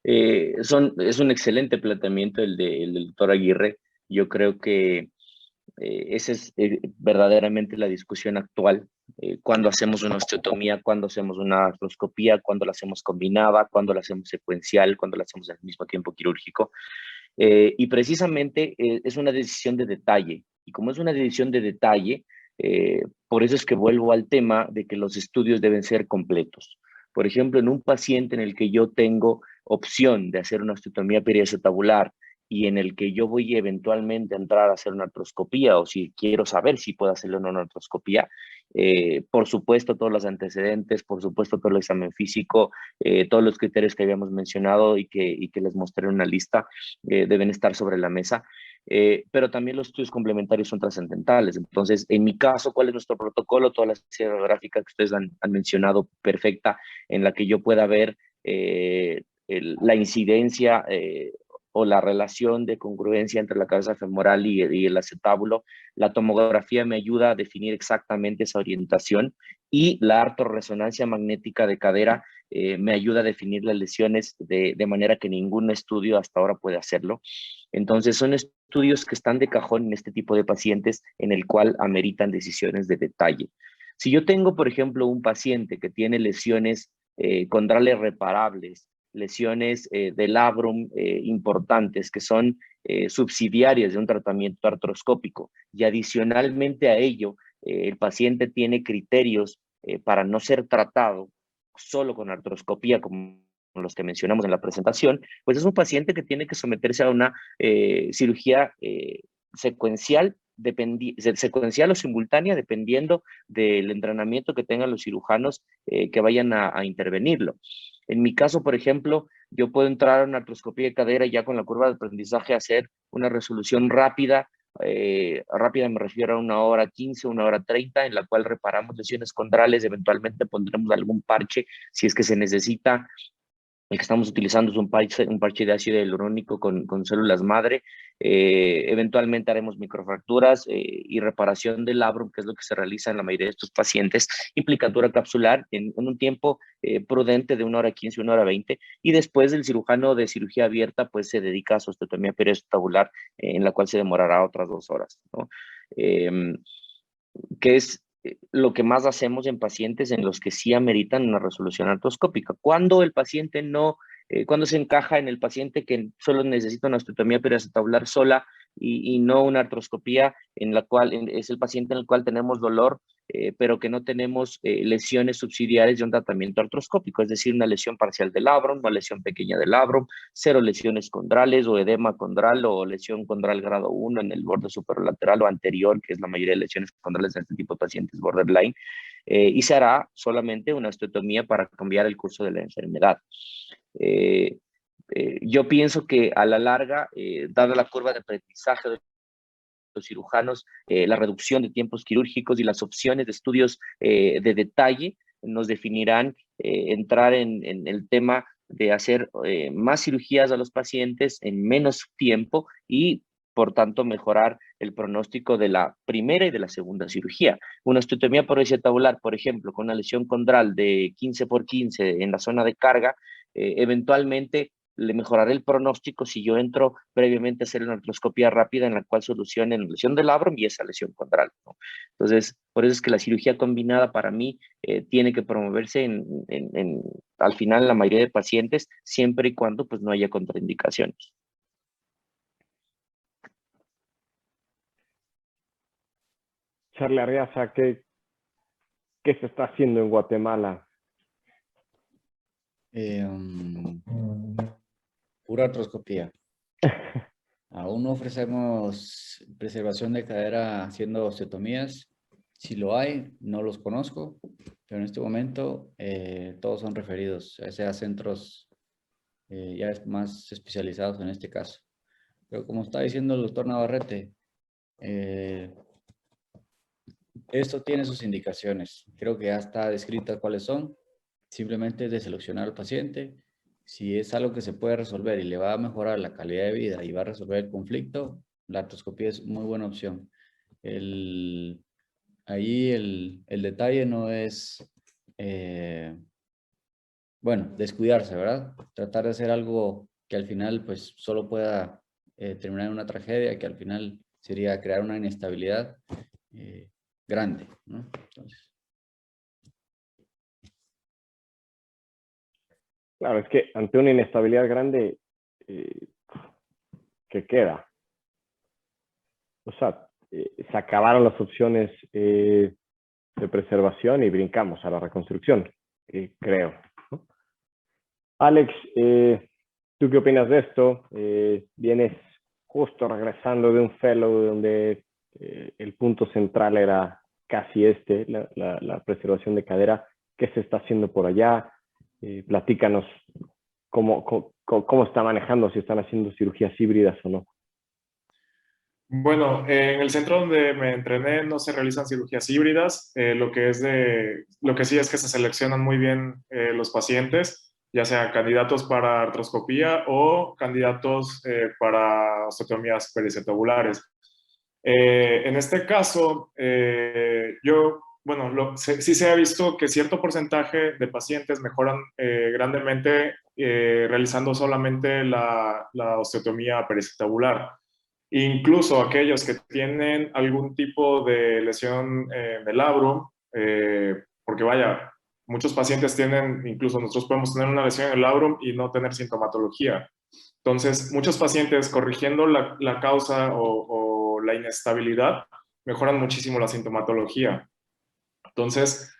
Es un excelente planteamiento el del doctor Aguirre. Yo creo que esa es verdaderamente la discusión actual. Cuando hacemos una osteotomía, cuando hacemos una artroscopía, cuando la hacemos combinada, cuando la hacemos secuencial, cuando la hacemos al mismo tiempo quirúrgico. Y precisamente es una decisión de detalle. Y como es una decisión de detalle, por eso es que vuelvo al tema de que los estudios deben ser completos. Por ejemplo, en un paciente en el que yo tengo opción de hacer una osteotomía periacetabular y en el que yo voy eventualmente a entrar a hacer una artroscopía o si quiero saber si puedo hacerle una artroscopía, por supuesto todos los antecedentes, por supuesto todo el examen físico, todos los criterios que habíamos mencionado y que les mostré en una lista deben estar sobre la mesa. Pero también los estudios complementarios son trascendentales. Entonces, en mi caso, ¿cuál es nuestro protocolo? Toda la serie gráfica que ustedes han mencionado, perfecta, en la que yo pueda ver la incidencia o la relación de congruencia entre la cabeza femoral y el acetábulo. La tomografía me ayuda a definir exactamente esa orientación y la artorresonancia magnética de cadera me ayuda a definir las lesiones de manera que ningún estudio hasta ahora puede hacerlo. Entonces son estudios que están de cajón en este tipo de pacientes en el cual ameritan decisiones de detalle. Si yo tengo, por ejemplo, un paciente que tiene lesiones condrales reparables, lesiones del labrum importantes que son subsidiarias de un tratamiento artroscópico y adicionalmente a ello el paciente tiene criterios para no ser tratado solo con artroscopía como los que mencionamos en la presentación, pues es un paciente que tiene que someterse a una cirugía secuencial o simultánea dependiendo del entrenamiento que tengan los cirujanos que vayan a intervenirlo. En mi caso, por ejemplo, yo puedo entrar a una artroscopía de cadera ya con la curva de aprendizaje, hacer una resolución rápida. Rápida me refiero a 1h15, 1h30, en la cual reparamos lesiones condrales, eventualmente pondremos algún parche si es que se necesita. El que estamos utilizando es un parche de ácido hialurónico con células madre. Eventualmente haremos microfracturas y reparación del labrum, que es lo que se realiza en la mayoría de estos pacientes, implicadura capsular en un tiempo prudente de 1 hora 15, 1 hora 20, y después el cirujano de cirugía abierta pues se dedica a su osteotomía periostabular, en la cual se demorará otras 2 horas, ¿no? Que es lo que más hacemos en pacientes en los que sí ameritan una resolución artroscópica. Cuando el paciente no, cuando se encaja en el paciente que solo necesita una osteotomía periostabular sola y no una artroscopía, en la cual es el paciente en el cual tenemos dolor, pero que no tenemos lesiones subsidiarias de un tratamiento artroscópico, es decir, una lesión parcial del labrum, una lesión pequeña del labrum, 0 lesiones condrales o edema condral o lesión condral grado 1 en el borde superolateral o anterior, que es la mayoría de lesiones condrales de este tipo de pacientes borderline, y se hará solamente una osteotomía para cambiar el curso de la enfermedad. Yo pienso que a la larga, dada la curva de aprendizaje de los cirujanos, la reducción de tiempos quirúrgicos y las opciones de estudios de detalle nos definirán entrar en el tema de hacer más cirugías a los pacientes en menos tiempo y, por tanto, mejorar el pronóstico de la primera y de la segunda cirugía. Una osteotomía periostabular, por ejemplo, con una lesión condral de 15x15 en la zona de carga, eventualmente le mejoraré el pronóstico si yo entro previamente a hacer una artroscopía rápida en la cual solucione la lesión del labrum y esa lesión condral, ¿no? Entonces, por eso es que la cirugía combinada para mí tiene que promoverse al final en la mayoría de pacientes, siempre y cuando pues no haya contraindicaciones. Charlie Arriaza, ¿qué se está haciendo en Guatemala? Pura artroscopía. Aún no ofrecemos preservación de cadera haciendo osteotomías. Si lo hay, no los conozco, pero en este momento todos son referidos, ya sea centros ya más especializados en este caso. Pero como está diciendo el doctor Navarrete, esto tiene sus indicaciones. Creo que ya está descritas cuáles son. Simplemente es de seleccionar al paciente. Si es algo que se puede resolver y le va a mejorar la calidad de vida y va a resolver el conflicto, la artroscopía es muy buena opción. Ahí el detalle no es, bueno, descuidarse, ¿verdad? Tratar de hacer algo que al final pues solo pueda terminar en una tragedia, que al final sería crear una inestabilidad grande, ¿no? Entonces. Claro, es que ante una inestabilidad grande, ¿qué queda? O sea, se acabaron las opciones de preservación y brincamos a la reconstrucción, creo, ¿no? Alex, ¿tú qué opinas de esto? Vienes justo regresando de un fellow donde el punto central era casi la preservación de cadera. ¿Qué se está haciendo por allá? Platícanos cómo está manejando, si están haciendo cirugías híbridas o no. Bueno, en el centro donde me entrené no se realizan cirugías híbridas. Lo que sí es que se seleccionan muy bien los pacientes, ya sea candidatos para artroscopía o candidatos para osteotomías perisetabulares. En este caso, sí se ha visto que cierto porcentaje de pacientes mejoran grandemente realizando solamente la osteotomía pericetabular. Incluso aquellos que tienen algún tipo de lesión del labrum, porque vaya, muchos pacientes tienen, incluso nosotros podemos tener una lesión en el labrum y no tener sintomatología. Entonces, muchos pacientes corrigiendo la causa o la inestabilidad mejoran muchísimo la sintomatología. Entonces,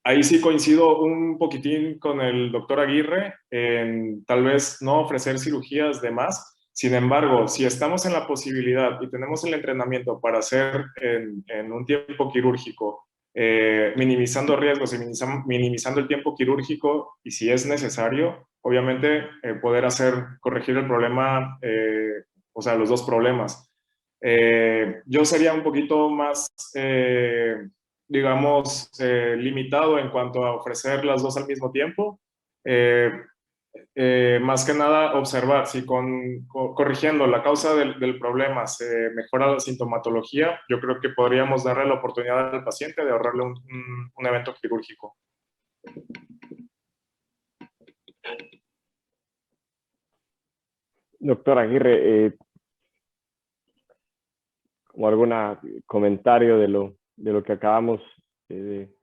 ahí sí coincido un poquitín con el doctor Aguirre en tal vez no ofrecer cirugías de más. Sin embargo, si estamos en la posibilidad y tenemos el entrenamiento para hacer en un tiempo quirúrgico, minimizando riesgos y minimizando el tiempo quirúrgico, y si es necesario, obviamente poder corregir el problema, o sea, los dos problemas. Yo sería un poquito más, digamos, limitado en cuanto a ofrecer las dos al mismo tiempo. más que nada observar si corrigiendo la causa del problema se mejora la sintomatología, yo creo que podríamos darle la oportunidad al paciente de ahorrarle un evento quirúrgico. Doctor Aguirre, ¿o algún comentario de lo que acabamos de...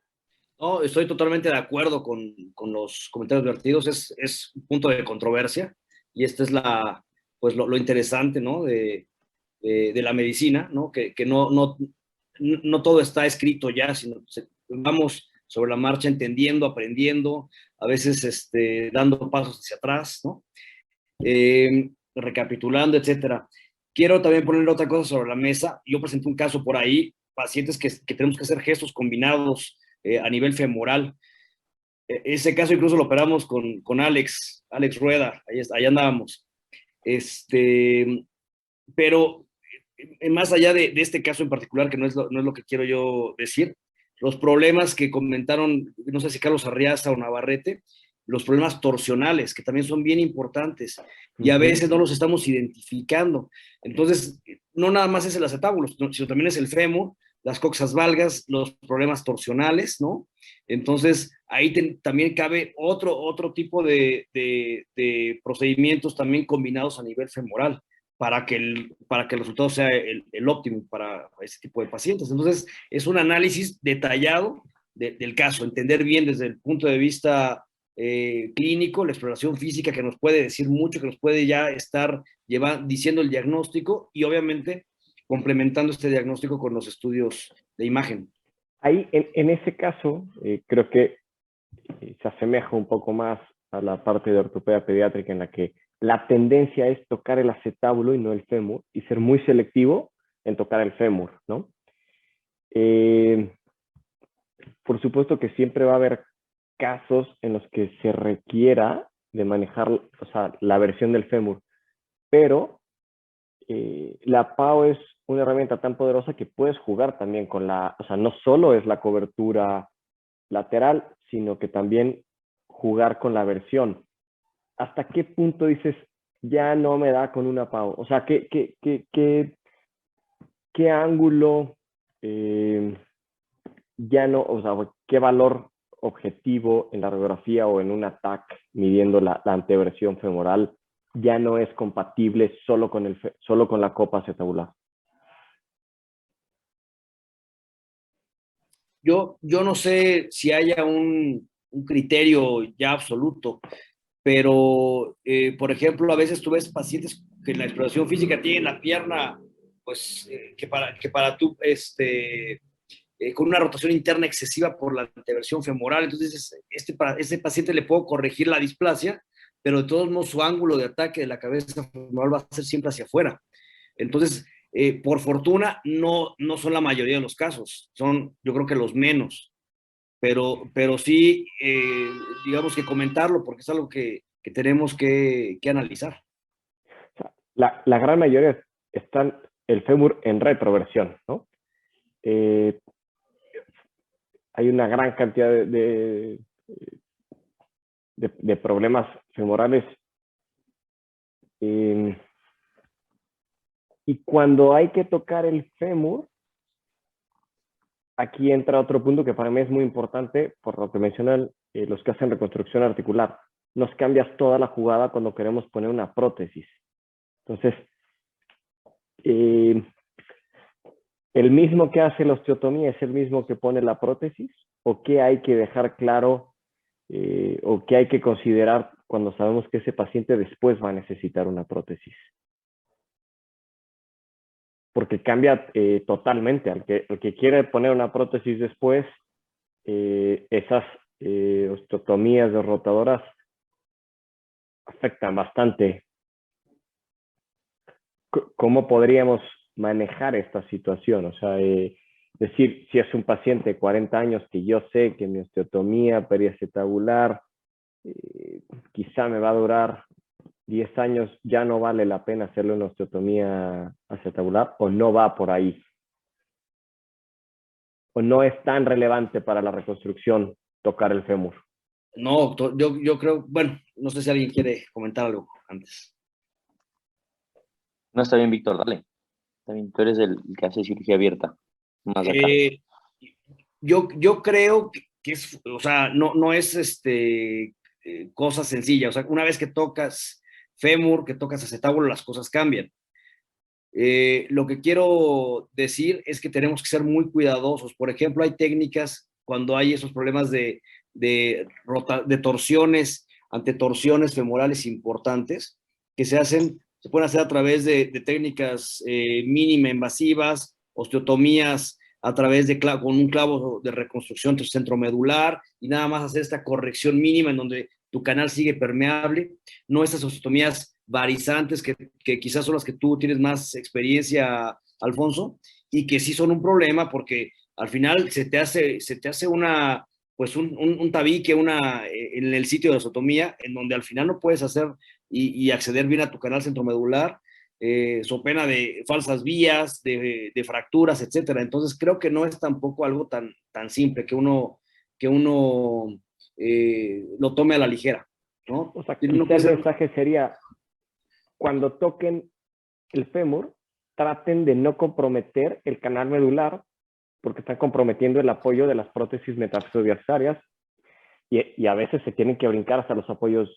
No, estoy totalmente de acuerdo con los comentarios vertidos. Es un punto de controversia y esta es pues lo interesante, ¿no? de la medicina, ¿no? Que no todo está escrito ya, sino vamos sobre la marcha entendiendo, aprendiendo, a veces dando pasos hacia atrás, ¿no? Recapitulando, etcétera. Quiero también poner otra cosa sobre la mesa. Yo presenté un caso por ahí, pacientes que tenemos que hacer gestos combinados a nivel femoral. Ese caso incluso lo operamos con Alex Rueda, ahí andábamos. Pero más allá de este caso en particular, que no es lo que quiero yo decir, los problemas que comentaron, no sé si Carlos Arriaza o Navarrete, los problemas torsionales, que también son bien importantes, y a veces no los estamos identificando. Entonces, no nada más es el acetábulo, sino también es el fémur, las coxas valgas, los problemas torsionales, ¿no? Entonces, ahí también cabe otro tipo de procedimientos también combinados a nivel femoral para que el resultado sea el óptimo para ese tipo de pacientes. Entonces, es un análisis detallado del caso, entender bien desde el punto de vista clínico, la exploración física que nos puede decir mucho, que nos puede ya estar diciendo el diagnóstico y obviamente complementando este diagnóstico con los estudios de imagen. Ahí, en ese caso, creo que se asemeja un poco más a la parte de ortopedia pediátrica en la que la tendencia es tocar el acetábulo y no el fémur y ser muy selectivo en tocar el fémur, ¿no? Por supuesto que siempre va a haber casos en los que se requiera de manejar, o sea, la versión del fémur, pero la PAO es una herramienta tan poderosa que puedes jugar también con o sea, no solo es la cobertura lateral, sino que también jugar con la versión. ¿Hasta qué punto dices, ya no me da con una PAO? O sea, ¿qué ángulo ya no, o sea, qué valor objetivo en la radiografía o en un ATAC midiendo la anteversión femoral ya no es compatible solo con la copa acetabular? Yo no sé si haya un criterio ya absoluto, pero, por ejemplo, a veces tú ves pacientes que en la exploración física tienen la pierna, pues, que para tú, con una rotación interna excesiva por la anteversión femoral, entonces para este paciente le puedo corregir la displasia, pero de todos modos su ángulo de ataque de la cabeza femoral va a ser siempre hacia afuera. Entonces, por fortuna, no son la mayoría de los casos, son yo creo que los menos, pero sí, digamos que comentarlo, porque es algo que tenemos que analizar. La gran mayoría están el fémur en retroversión, ¿no? Hay una gran cantidad de problemas femorales. Y cuando hay que tocar el fémur, aquí entra otro punto que para mí es muy importante, por lo que mencionan los que hacen reconstrucción articular. Nos cambias toda la jugada cuando queremos poner una prótesis. Entonces, ¿el mismo que hace la osteotomía es el mismo que pone la prótesis? ¿O qué hay que dejar claro o qué hay que considerar cuando sabemos que ese paciente después va a necesitar una prótesis? Porque cambia totalmente. El que quiere poner una prótesis después, esas osteotomías de rotadoras afectan bastante. ¿Cómo podríamos manejar esta situación? O sea, decir, si es un paciente de 40 años que yo sé que mi osteotomía periacetabular quizá me va a durar 10 años, ya no vale la pena hacerle una osteotomía acetabular, o no va por ahí, o no es tan relevante para la reconstrucción tocar el fémur. No, doctor, yo creo, bueno, no sé si alguien quiere comentar algo antes. No, está bien, Víctor, dale. Está bien, tú eres el que hace cirugía abierta, más acá. Yo creo que es, o sea, no es cosa sencilla. O sea, una vez que tocas fémur, que tocas acetábulo, las cosas cambian. Lo que quiero decir es que tenemos que ser muy cuidadosos. Por ejemplo, hay técnicas cuando hay esos problemas de torsiones, ante torsiones femorales importantes, que se pueden hacer a través de técnicas mínima invasivas, osteotomías a través con un clavo de reconstrucción centromedular y nada más hacer esta corrección mínima en donde tu canal sigue permeable, no estas osteotomías varizantes que quizás son las que tú tienes más experiencia, Alfonso, y que sí son un problema porque al final se te hace pues un tabique en el sitio de osteotomía, en donde al final no puedes hacer y acceder bien a tu canal centromedular, so pena de falsas vías, de fracturas, etcétera. Entonces creo que no es tampoco algo tan simple que uno lo tome a la ligera, ¿no? O sea, Tiene uno quizá que el ser. mensaje sería, cuando toquen el fémur, traten de no comprometer el canal medular, porque están comprometiendo el apoyo de las prótesis metatarsiodiafisarias y a veces se tienen que brincar hasta los apoyos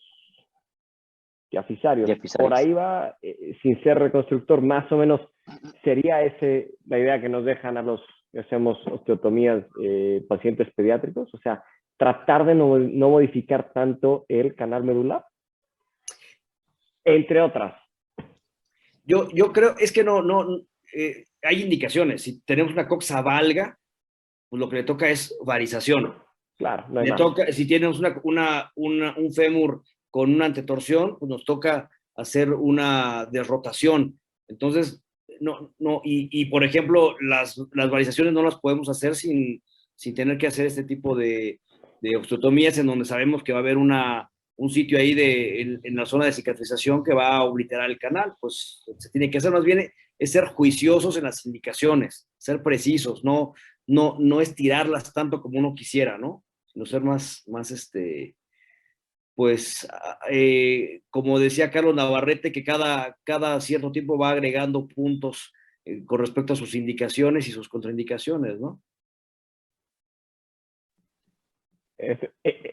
diafisarios. Por ahí va, sin ser reconstructor, más o menos sería la idea que nos dejan a los que hacemos osteotomías pacientes pediátricos, o sea, tratar de no modificar tanto el canal medular, entre otras. Yo creo, es que hay indicaciones. Si tenemos una coxa valga, pues lo que le toca es varización. Claro, no hay Le más. toca, si tenemos un fémur con una antetorsión, pues nos toca hacer una desrotación. Entonces, y por ejemplo, las varizaciones no las podemos hacer sin tener que hacer este tipo de osteotomías en donde sabemos que va a haber un sitio ahí en la zona de cicatrización que va a obliterar el canal. Pues se tiene que hacer, más bien es ser juiciosos en las indicaciones, ser precisos, no estirarlas tanto como uno quisiera, ¿no? Sino ser más pues, como decía Carlos Navarrete, que cada cierto tiempo va agregando puntos con respecto a sus indicaciones y sus contraindicaciones, ¿no?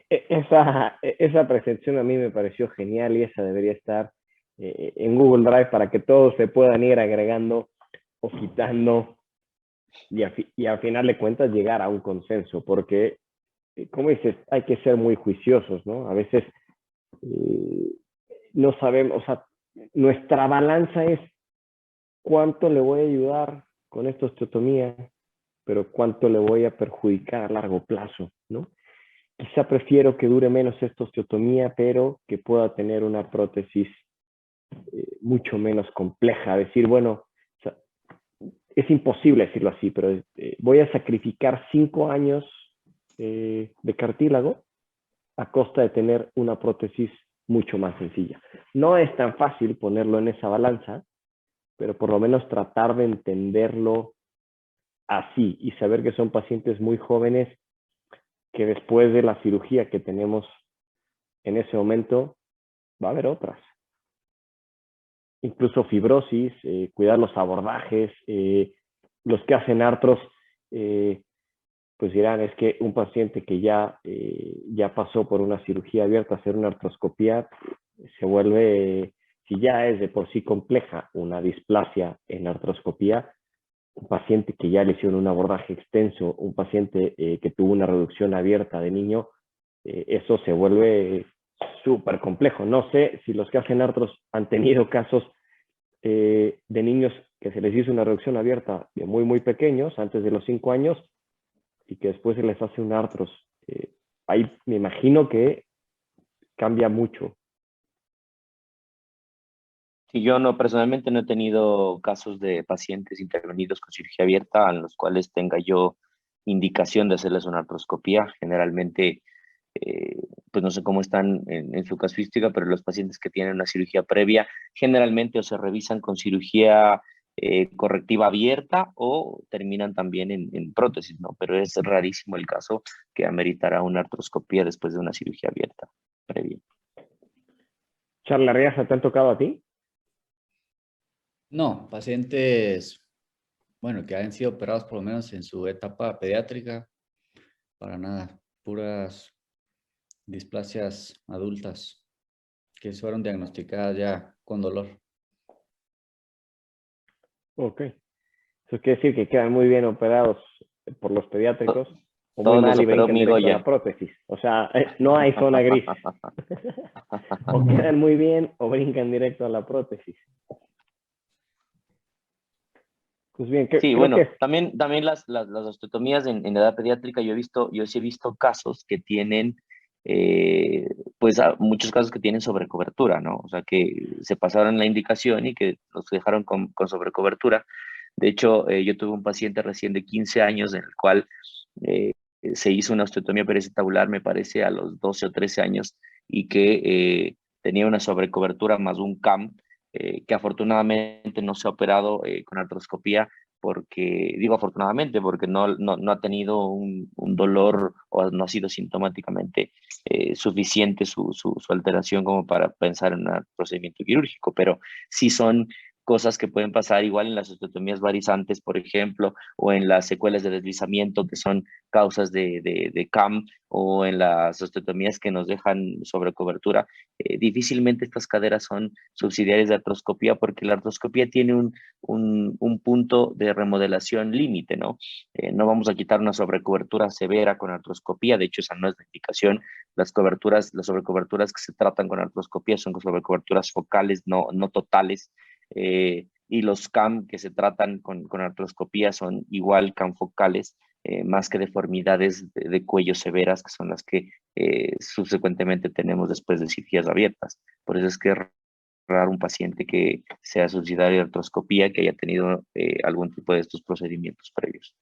Esa presentación a mí me pareció genial y esa debería estar en Google Drive para que todos se puedan ir agregando o quitando y a final de cuentas llegar a un consenso, porque, como dices, hay que ser muy juiciosos, ¿no? A veces no sabemos, o sea, nuestra balanza es cuánto le voy a ayudar con esta osteotomía, pero cuánto le voy a perjudicar a largo plazo, ¿no? Quizá prefiero que dure menos esta osteotomía, pero que pueda tener una prótesis mucho menos compleja. Decir, bueno, o sea, es imposible decirlo así, pero voy a sacrificar 5 años de cartílago a costa de tener una prótesis mucho más sencilla. No es tan fácil ponerlo en esa balanza, pero por lo menos tratar de entenderlo así y saber que son pacientes muy jóvenes que después de la cirugía que tenemos en ese momento va a haber otras. Incluso fibrosis, cuidar los abordajes, los que hacen artros, pues dirán, es que un paciente que ya pasó por una cirugía abierta, hacer una artroscopía, se vuelve, si ya es de por sí compleja una displasia en artroscopía, un paciente que ya le hicieron un abordaje extenso, un paciente que tuvo una reducción abierta de niño, eso se vuelve súper complejo. No sé si los que hacen artros han tenido casos de niños que se les hizo una reducción abierta de muy, muy pequeños, antes de los 5 años, y que después se les hace un artros. Ahí me imagino que cambia mucho. Sí, yo personalmente no he tenido casos de pacientes intervenidos con cirugía abierta en los cuales tenga yo indicación de hacerles una artroscopía. Generalmente, pues no sé cómo están en su casuística, pero los pacientes que tienen una cirugía previa generalmente o se revisan con cirugía correctiva abierta o terminan también en prótesis, ¿no? Pero es rarísimo el caso que ameritará una artroscopía después de una cirugía abierta previa. Charla Riaza, ¿te han tocado a ti? No, pacientes, bueno, que han sido operados por lo menos en su etapa pediátrica, para nada, puras displasias adultas que fueron diagnosticadas ya con dolor. Ok. Eso quiere decir que quedan muy bien operados por los pediátricos o muy Todos los mal y operó brincan directo a Migoya. la prótesis. O sea, no hay zona gris. O quedan muy bien o brincan directo a la prótesis. Pues bien, Sí, creo bueno, que también las osteotomías en edad pediátrica, yo sí he visto casos que tienen, pues muchos casos que tienen sobrecobertura, ¿no? O sea, que se pasaron la indicación y que los dejaron con sobrecobertura. De hecho, yo tuve un paciente recién de 15 años en el cual eh, se hizo una osteotomía pericetabular, me parece, a los 12 o 13 años y que tenía una sobrecobertura más un CAM, que afortunadamente no se ha operado con artroscopía porque, digo afortunadamente, porque no ha tenido un dolor o no ha sido sintomáticamente suficiente su alteración como para pensar en un procedimiento quirúrgico, pero sí son cosas que pueden pasar igual en las osteotomías varizantes, por ejemplo, o en las secuelas de deslizamiento que son causas de CAM, o en las osteotomías que nos dejan sobre cobertura. Difícilmente estas caderas son subsidiarias de artroscopía porque la artroscopía tiene un punto de remodelación límite, ¿no? No vamos a quitar una sobrecobertura severa con artroscopía, de hecho esa no es la indicación. Las sobrecoberturas que se tratan con artroscopía son sobrecoberturas focales, no totales, y los CAM que se tratan con artroscopía son igual CAM focales, más que deformidades de cuello severas, que son las que subsecuentemente tenemos después de cirugías abiertas. Por eso es que raro un paciente que sea subsidiario de artroscopía que haya tenido algún tipo de estos procedimientos previos.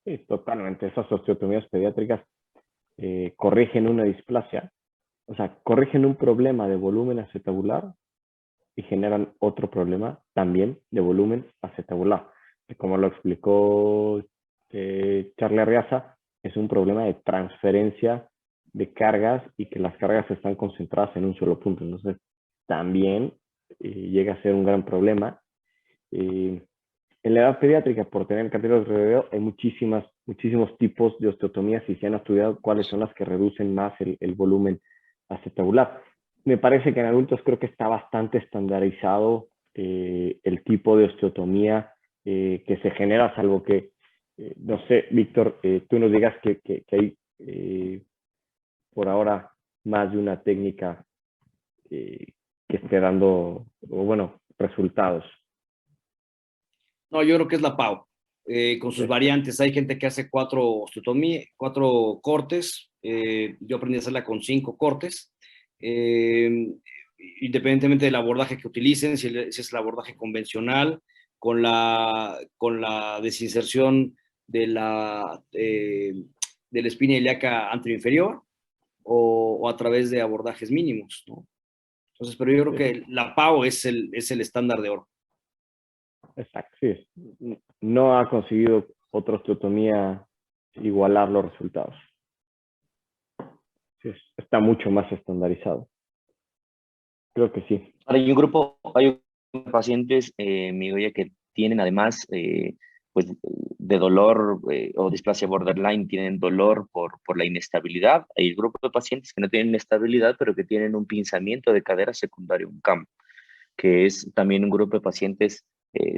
sí, totalmente. Esas osteotomías pediátricas corrigen una displasia, o sea, corrigen un problema de volumen acetabular y generan otro problema también de volumen acetabular. Que como lo explicó Charlie Arriaza, es un problema de transferencia de cargas y que las cargas están concentradas en un solo punto. Entonces, también llega a ser un gran problema. En la edad pediátrica, por tener catéteres de rodeo, hay muchísimos tipos de osteotomías y se han estudiado cuáles son las que reducen más el volumen acetabular. Me parece que en adultos creo que está bastante estandarizado el tipo de osteotomía que se genera, salvo que, no sé, Víctor, tú nos digas que hay por ahora más de una técnica que esté dando, o bueno, resultados. No, yo creo que es la PAO, con sus Sí. variantes. Hay gente que hace 4 cortes. Yo aprendí a hacerla con 5 cortes. Independientemente del abordaje que utilicen, si es el abordaje convencional, con la desinserción de la espina ilíaca anteroinferior o a través de abordajes mínimos, ¿no? Entonces, pero yo creo que la PAO es el estándar de oro. Exacto, sí. No ha conseguido otra osteotomía igualar los resultados. Sí, está mucho más estandarizado. Creo que sí. Ahora, hay un grupo de pacientes, Migoya, que tienen además pues, de dolor o displasia borderline, tienen dolor por la inestabilidad. Hay un grupo de pacientes que no tienen inestabilidad, pero que tienen un pinzamiento de cadera secundario, un CAM, que es también un grupo de pacientes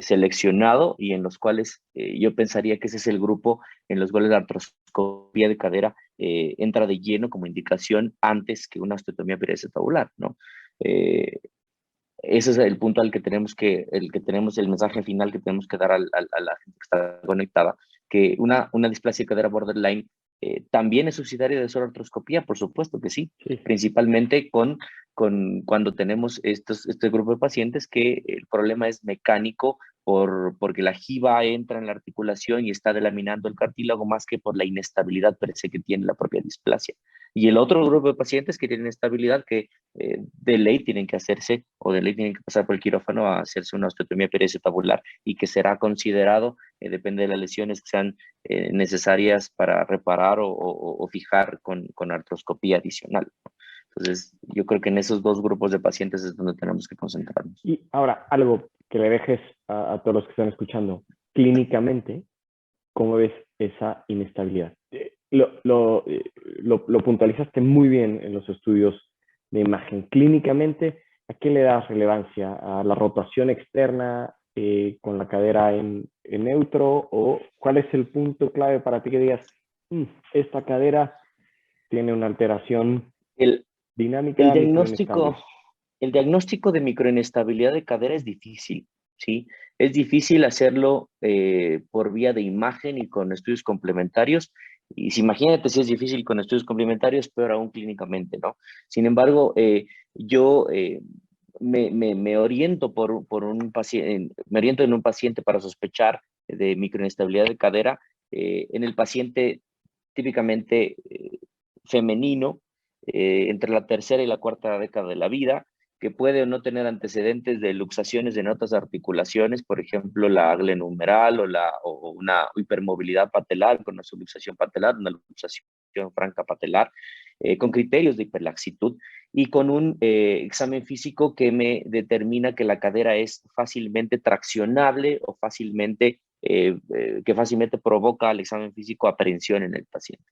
seleccionado y en los cuales yo pensaría que ese es el grupo en los cuales la artroscopía de cadera entra de lleno como indicación antes que una osteotomía pericetabular, ¿no? Eh, Ese es el punto el mensaje final que tenemos que dar a la gente que está conectada, que una displasia de cadera borderline también es subsidiaria de solo artroscopía, por supuesto que sí, Sí. principalmente cuando tenemos este grupo de pacientes que el problema es mecánico porque la jiba entra en la articulación y está delaminando el cartílago más que por la inestabilidad per se que tiene la propia displasia. Y el otro grupo de pacientes que tienen estabilidad que de ley tienen que hacerse o de ley tienen que pasar por el quirófano a hacerse una osteotomía periocetabular y que será considerado, depende de las lesiones que sean necesarias para reparar o fijar con artroscopía adicional. Entonces, yo creo que en esos dos grupos de pacientes es donde tenemos que concentrarnos. Y ahora, algo que le dejes a todos los que están escuchando, clínicamente, ¿cómo ves esa inestabilidad? Lo puntualizaste muy bien en los estudios de imagen. Clínicamente, ¿a qué le das relevancia? ¿A la rotación externa con la cadera en neutro? ¿O cuál es el punto clave para ti que digas, esta cadera tiene una alteración dinámica? El diagnóstico de microinestabilidad de cadera es difícil, ¿sí? Es difícil hacerlo por vía de imagen y con estudios complementarios. Y si imagínate si es difícil con estudios complementarios, peor aún clínicamente, ¿no? Sin embargo, yo me oriento por un paciente, me oriento en un paciente para sospechar de microinestabilidad de cadera en el paciente típicamente femenino entre la tercera y la cuarta década de la vida, que puede o no tener antecedentes de luxaciones en otras articulaciones, por ejemplo, la glenohumeral o una hipermovilidad patelar con una subluxación patelar, una luxación franca patelar, con criterios de hiperlaxitud y con un examen físico que me determina que la cadera es fácilmente traccionable o que fácilmente provoca al examen físico aprehensión en el paciente.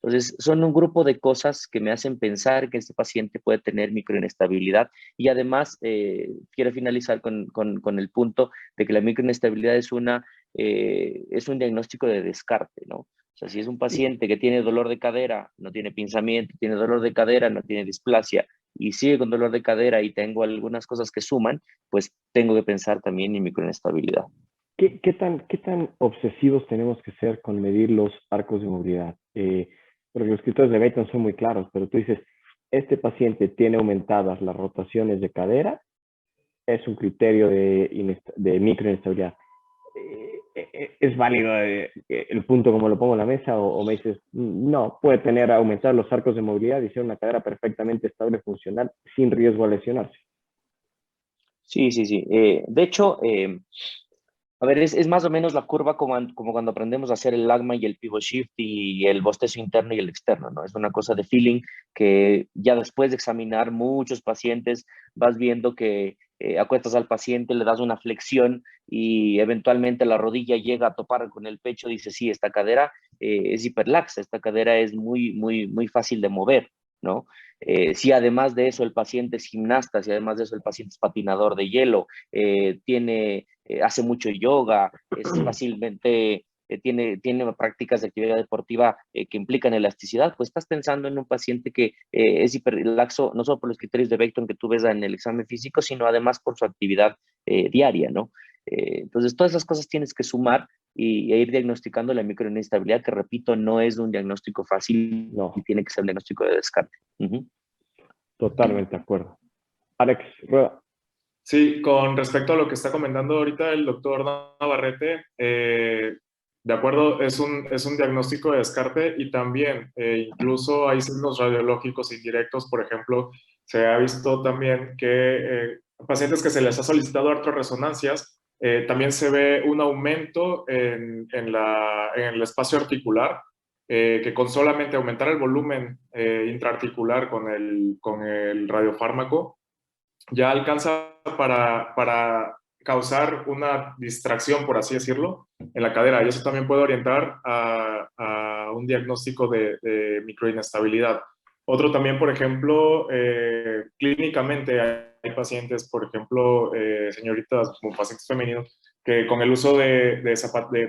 Entonces, son un grupo de cosas que me hacen pensar que este paciente puede tener microinestabilidad y además quiero finalizar con el punto de que la microinestabilidad es un diagnóstico de descarte, ¿no? O sea, si es un paciente que tiene dolor de cadera, no tiene pinzamiento, tiene dolor de cadera, no tiene displasia y sigue con dolor de cadera y tengo algunas cosas que suman, pues tengo que pensar también en microinestabilidad. ¿Qué tan obsesivos tenemos que ser con medir los arcos de movilidad? Porque los criterios de Beighton son muy claros, pero tú dices, este paciente tiene aumentadas las rotaciones de cadera, es un criterio de microinestabilidad. ¿Es válido el punto como lo pongo en la mesa o me dices, no, puede tener aumentar los arcos de movilidad y ser una cadera perfectamente estable, funcional, sin riesgo a lesionarse? Sí. De hecho, a ver, es más o menos la curva como cuando aprendemos a hacer el lagma y el pivot shift y el bostezo interno y el externo, ¿no? Es una cosa de feeling que ya después de examinar muchos pacientes vas viendo que acuestas al paciente, le das una flexión y eventualmente la rodilla llega a topar con el pecho, dice, sí, esta cadera es hiperlaxa, esta cadera es muy fácil de mover, ¿no? Si además de eso el paciente es gimnasta, si además de eso el paciente es patinador de hielo, hace mucho yoga, es fácilmente, tiene prácticas de actividad deportiva que implican elasticidad, pues estás pensando en un paciente que es hiperlaxo, no solo por los criterios de Beighton que tú ves en el examen físico, sino además por su actividad diaria, ¿no? Entonces, todas esas cosas tienes que sumar e ir diagnosticando la microinestabilidad, que repito, no es un diagnóstico fácil, No. Y tiene que ser un diagnóstico de descarte. Totalmente de acuerdo. Alex, Rueda. Sí, con respecto a lo que está comentando ahorita el doctor Navarrete, de acuerdo, es un diagnóstico de descarte y también incluso hay signos radiológicos indirectos. Por ejemplo, se ha visto también que pacientes que se les ha solicitado artrorresonancias, también se ve un aumento en el espacio articular, que con solamente aumentar el volumen intraarticular con el radiofármaco, ya alcanza para causar una distracción, por así decirlo, en la cadera. Y eso también puede orientar a un diagnóstico de microinestabilidad. Otro también, por ejemplo, clínicamente hay pacientes, por ejemplo, señoritas como pacientes femeninos, que con el uso de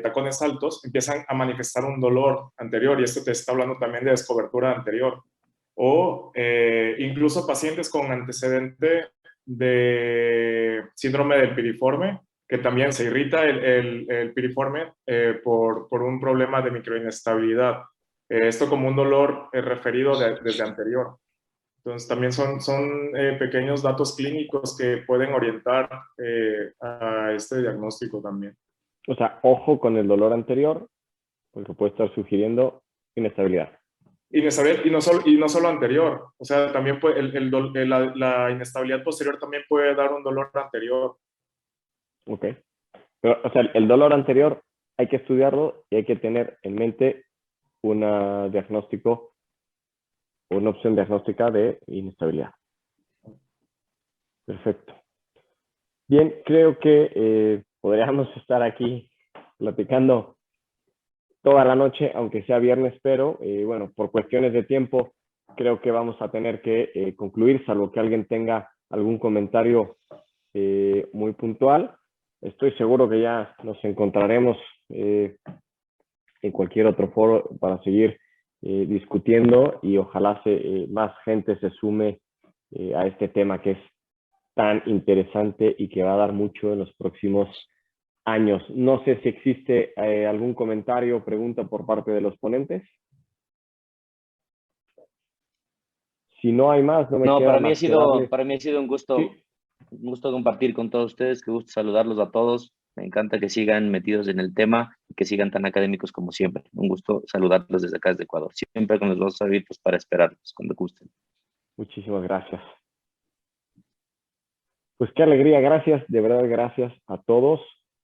tacones altos empiezan a manifestar un dolor anterior, y esto te está hablando también de descobertura anterior. O incluso pacientes con antecedente de síndrome del piriforme, que también se irrita el piriforme por un problema de microinestabilidad. Esto como un dolor referido desde anterior. Entonces, también son pequeños datos clínicos que pueden orientar a este diagnóstico también. O sea, ojo con el dolor anterior, porque puede estar sugiriendo inestabilidad. Inestabilidad, y no solo anterior, o sea, también puede, la inestabilidad posterior también puede dar un dolor anterior. Ok. Pero, o sea, el dolor anterior hay que estudiarlo y hay que tener en mente una opción diagnóstica de inestabilidad. Perfecto. Bien, creo que podríamos estar aquí platicando toda la noche, aunque sea viernes, pero bueno, por cuestiones de tiempo, creo que vamos a tener que concluir, salvo que alguien tenga algún comentario muy puntual. Estoy seguro que ya nos encontraremos en cualquier otro foro para seguir discutiendo y ojalá más gente se sume a este tema que es tan interesante y que va a dar mucho en los próximos años. No sé si existe algún comentario o pregunta por parte de los ponentes. Si no hay más, no me queda más que darles. Para mí ha sido Sí. un gusto compartir con todos ustedes, que gusto saludarlos a todos. Me encanta que sigan metidos en el tema y que sigan tan académicos como siempre. Un gusto saludarlos desde acá, desde Ecuador. Siempre con los brazos abiertos para esperarlos cuando gusten. Muchísimas gracias. Pues qué alegría, gracias, de verdad gracias a todos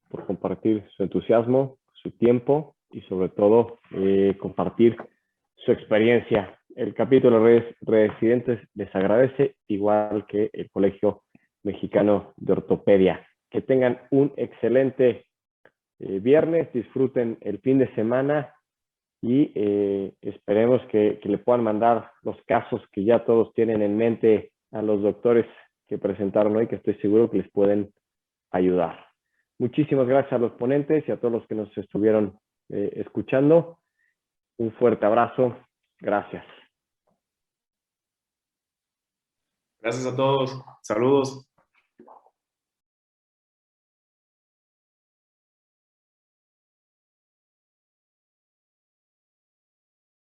por compartir su entusiasmo, su tiempo y sobre todo compartir su experiencia. El capítulo de residentes les agradece, igual que el Colegio Mexicano de Ortopedia. Que tengan un excelente viernes, disfruten el fin de semana y esperemos que le puedan mandar los casos que ya todos tienen en mente a los doctores que presentaron hoy, que estoy seguro que les pueden ayudar. Muchísimas gracias a los ponentes y a todos los que nos estuvieron escuchando. Un fuerte abrazo. Gracias. Gracias a todos. Saludos.